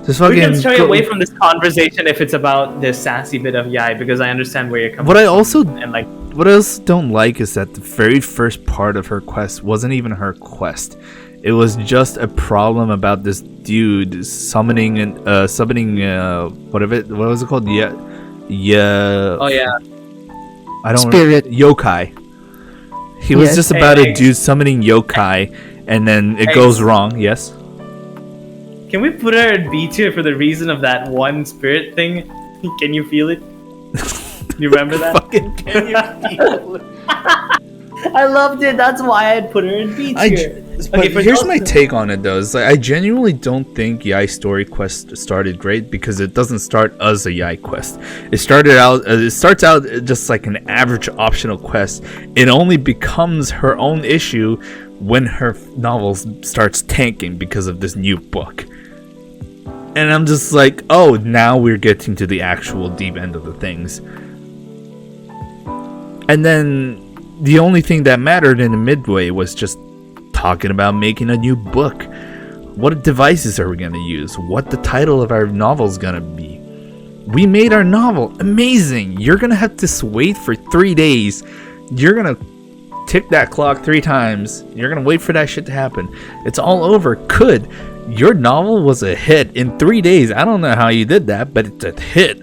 Just We can stray away from this conversation if it's about the sassy bit of Yae, because I understand where you're coming from. What I also don't like is that the very first part of her quest wasn't even her quest. It was just a problem about this dude summoning what was it called? Yeah. Oh yeah. I don't Spirit. Yokai. He was just about a dude summoning yokai, and then it goes wrong. Yes. Can we put her in B tier for the reason of that one spirit thing? Can you feel it? You remember that? Fucking can you feel it? I loved it. That's why I'd put her in B tier. But here's my take on it, though. Is like, I genuinely don't think Yae's story quest started great because it doesn't start as a Yae quest. It starts out just like an average optional quest. It only becomes her own issue when her novel starts tanking because of this new book. And I'm just like, oh, now we're getting to the actual deep end of the things. And then the only thing that mattered in the midway was just talking about making a new book. What devices are we going to use? What the title of our novel is going to be? We made our novel. Amazing. You're going to have to wait for 3 days. You're going to tick that clock 3 times. You're going to wait for that shit to happen. It's all over. Your novel was a hit in 3 days. I don't know how you did that, but it's a hit.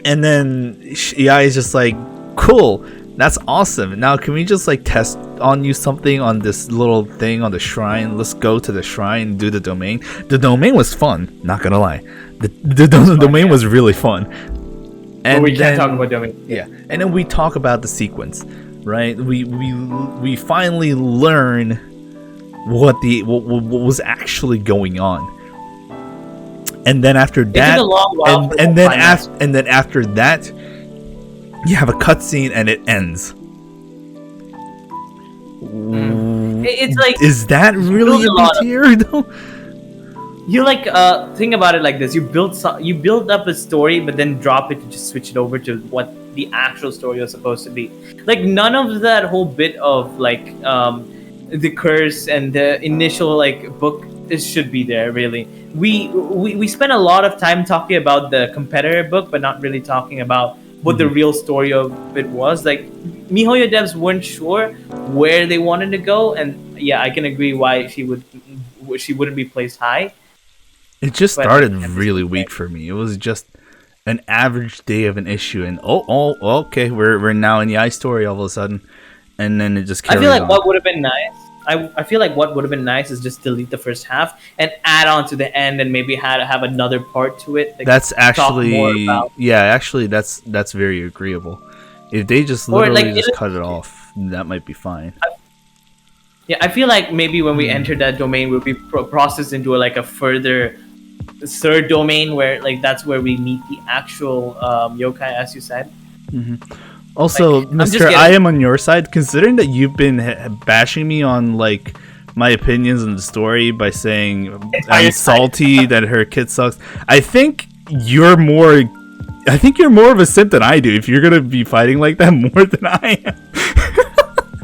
And then Yae is just like, cool. That's awesome. Now, can we just like test on you something on this little thing on the shrine? Let's go to the shrine and do the domain. The domain was fun, not gonna lie. The domain was really fun. And we can't talk about domain. Yeah, and then we talk about the sequence, right? We finally learn what was actually going on. And then after that, and then after that, you have a cutscene and it ends. It's like, is that really a B tier though? You like think about it like this: you build up a story, but then drop it to just switch it over to what the actual story was supposed to be. Like, none of that whole bit of like the curse and the initial like book, this should be there. Really, we spent a lot of time talking about the competitor book, but not really talking about what the real story of it was. Like MiHoYo devs weren't sure where they wanted to go, and yeah, I can agree why she wouldn't be placed high. It just But- started really weak for me. It was just an average day of an issue, and okay, we're now in Yae's story all of a sudden, and then it just I carried feel like on. what would have been nice. I feel like what would have been nice is just delete the first half and add on to the end, and maybe have another part to it. Like, That's talk more actually about- that's very agreeable. If they just Or, like, literally just it- cut it off, that might be fine. Yeah, I feel like maybe when we enter that domain, we'll be processed into a further third domain where that's where we meet the actual yokai, as you said. Also, I'm just Mr. getting- I am on your side, considering that you've been bashing me on my opinions on the story by saying I'm your salty that her kid sucks. I think you're more of a simp than I do if you're gonna be fighting like that more than I am.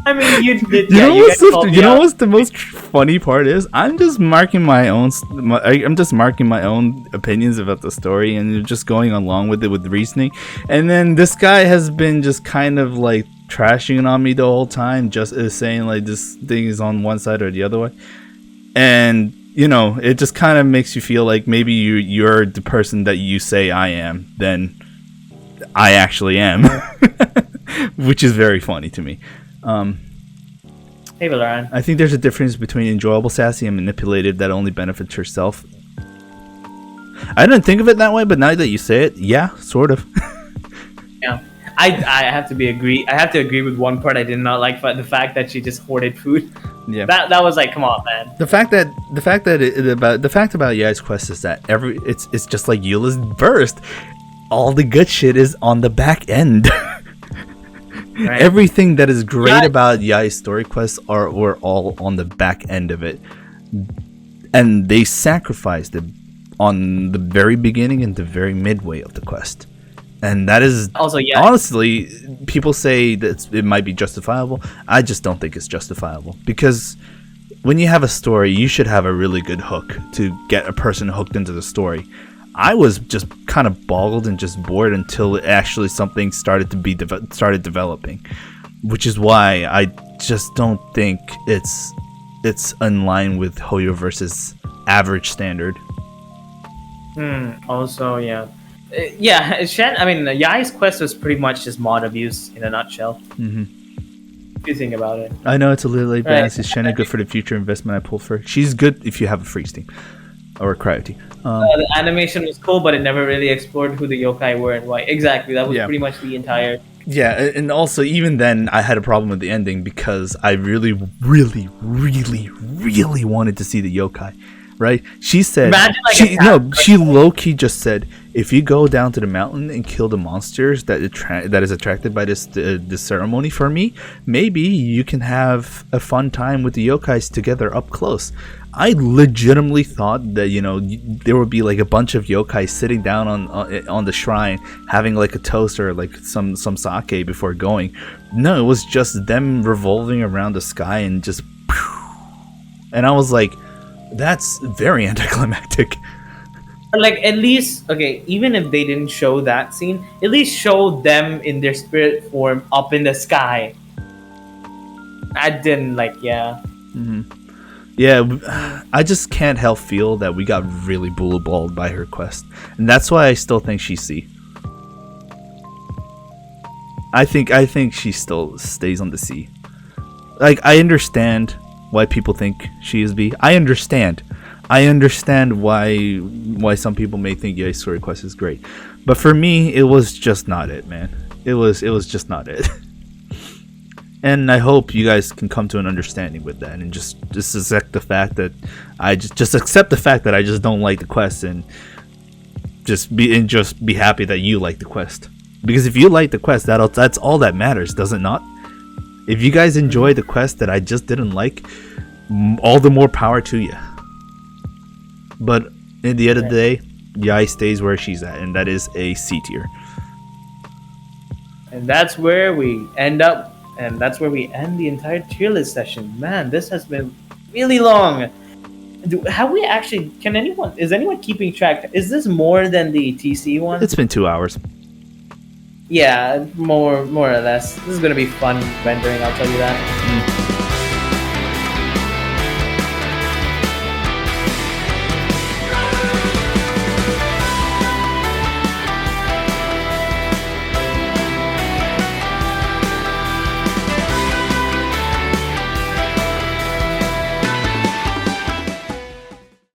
I mean, you did. You Yeah, know you what's guys called me out. what's the most funny part is? I'm just marking my own opinions about the story and just going along with it with reasoning. And then this guy has been just kind of trashing it on me the whole time, just saying this thing is on one side or the other way. And it just kind of makes you feel like maybe you're the person that you say I am, then I actually am, which is very funny to me. Hey, Valoran. I think there's a difference between enjoyable sassy and manipulated that only benefits herself. I didn't think of it that way, but now that you say it, yeah, sort of. Yeah, I have to agree. I have to agree with one part I did not like, the fact that she just hoarded food. Yeah. That was come on, man. The fact about Yae's quest is that it's just like Eula's burst. All the good shit is on the back end. Right. Everything that is great Yeah. about Yae's story quests were all on the back end of it, and they sacrificed it on the very beginning and the very midway of the quest, and that is Also, yeah. honestly, people say that it might be justifiable. I just don't think it's justifiable, because when you have a story, you should have a really good hook to get a person hooked into the story. I was just kind of boggled and just bored until actually something started developing, which is why I just don't think it's in line with Hoyo versus average standard. Also, yeah. Yae's quest was pretty much just mod abuse in a nutshell. If you think about it. I know it's a little late, but Right. is Shenhe good for the future investment I pulled for her? She's good if you have a free Steam or a Cryo Tea. The animation was cool, but it never really explored who the yokai were and why. Exactly, that was Yeah. pretty much the entire. Yeah, and also even then, I had a problem with the ending because I really, really, really, really wanted to see the yokai. Right? She said, Imagine, like, she a cat, she low key just said, if you go down to the mountain and kill the monsters that is attracted by this ceremony for me, maybe you can have a fun time with the yokais together up close. I legitimately thought that there would be a bunch of yokai sitting down on the shrine having a toast or some sake before going. No, it was just them revolving around the sky and just, and I was like, that's very anticlimactic. At least, okay, even if they didn't show that scene, at least show them in their spirit form up in the sky. I didn't yeah. Yeah, I just can't help feel that we got really bullyballed by her quest, and that's why I still think she's C. I think she still stays on the C. I understand why people think she is B. I understand why some people may think Yae's story quest is great, but for me, it was just not it, man. It was just not it. And I hope you guys can come to an understanding with that, and just accept the fact that I just don't like the quest, and just be happy that you like the quest. Because if you like the quest, that's all that matters, does it not? If you guys enjoy the quest that I just didn't like, all the more power to you. But in the end of the day, Yae stays where she's at, and that is a C tier. And that's where we end up. And that's where we end the entire tier list session. Man, this has been really long. Have we actually? Is anyone keeping track? Is this more than the TC one? It's been 2 hours. Yeah, more or less. This is gonna be fun rendering. I'll tell you that.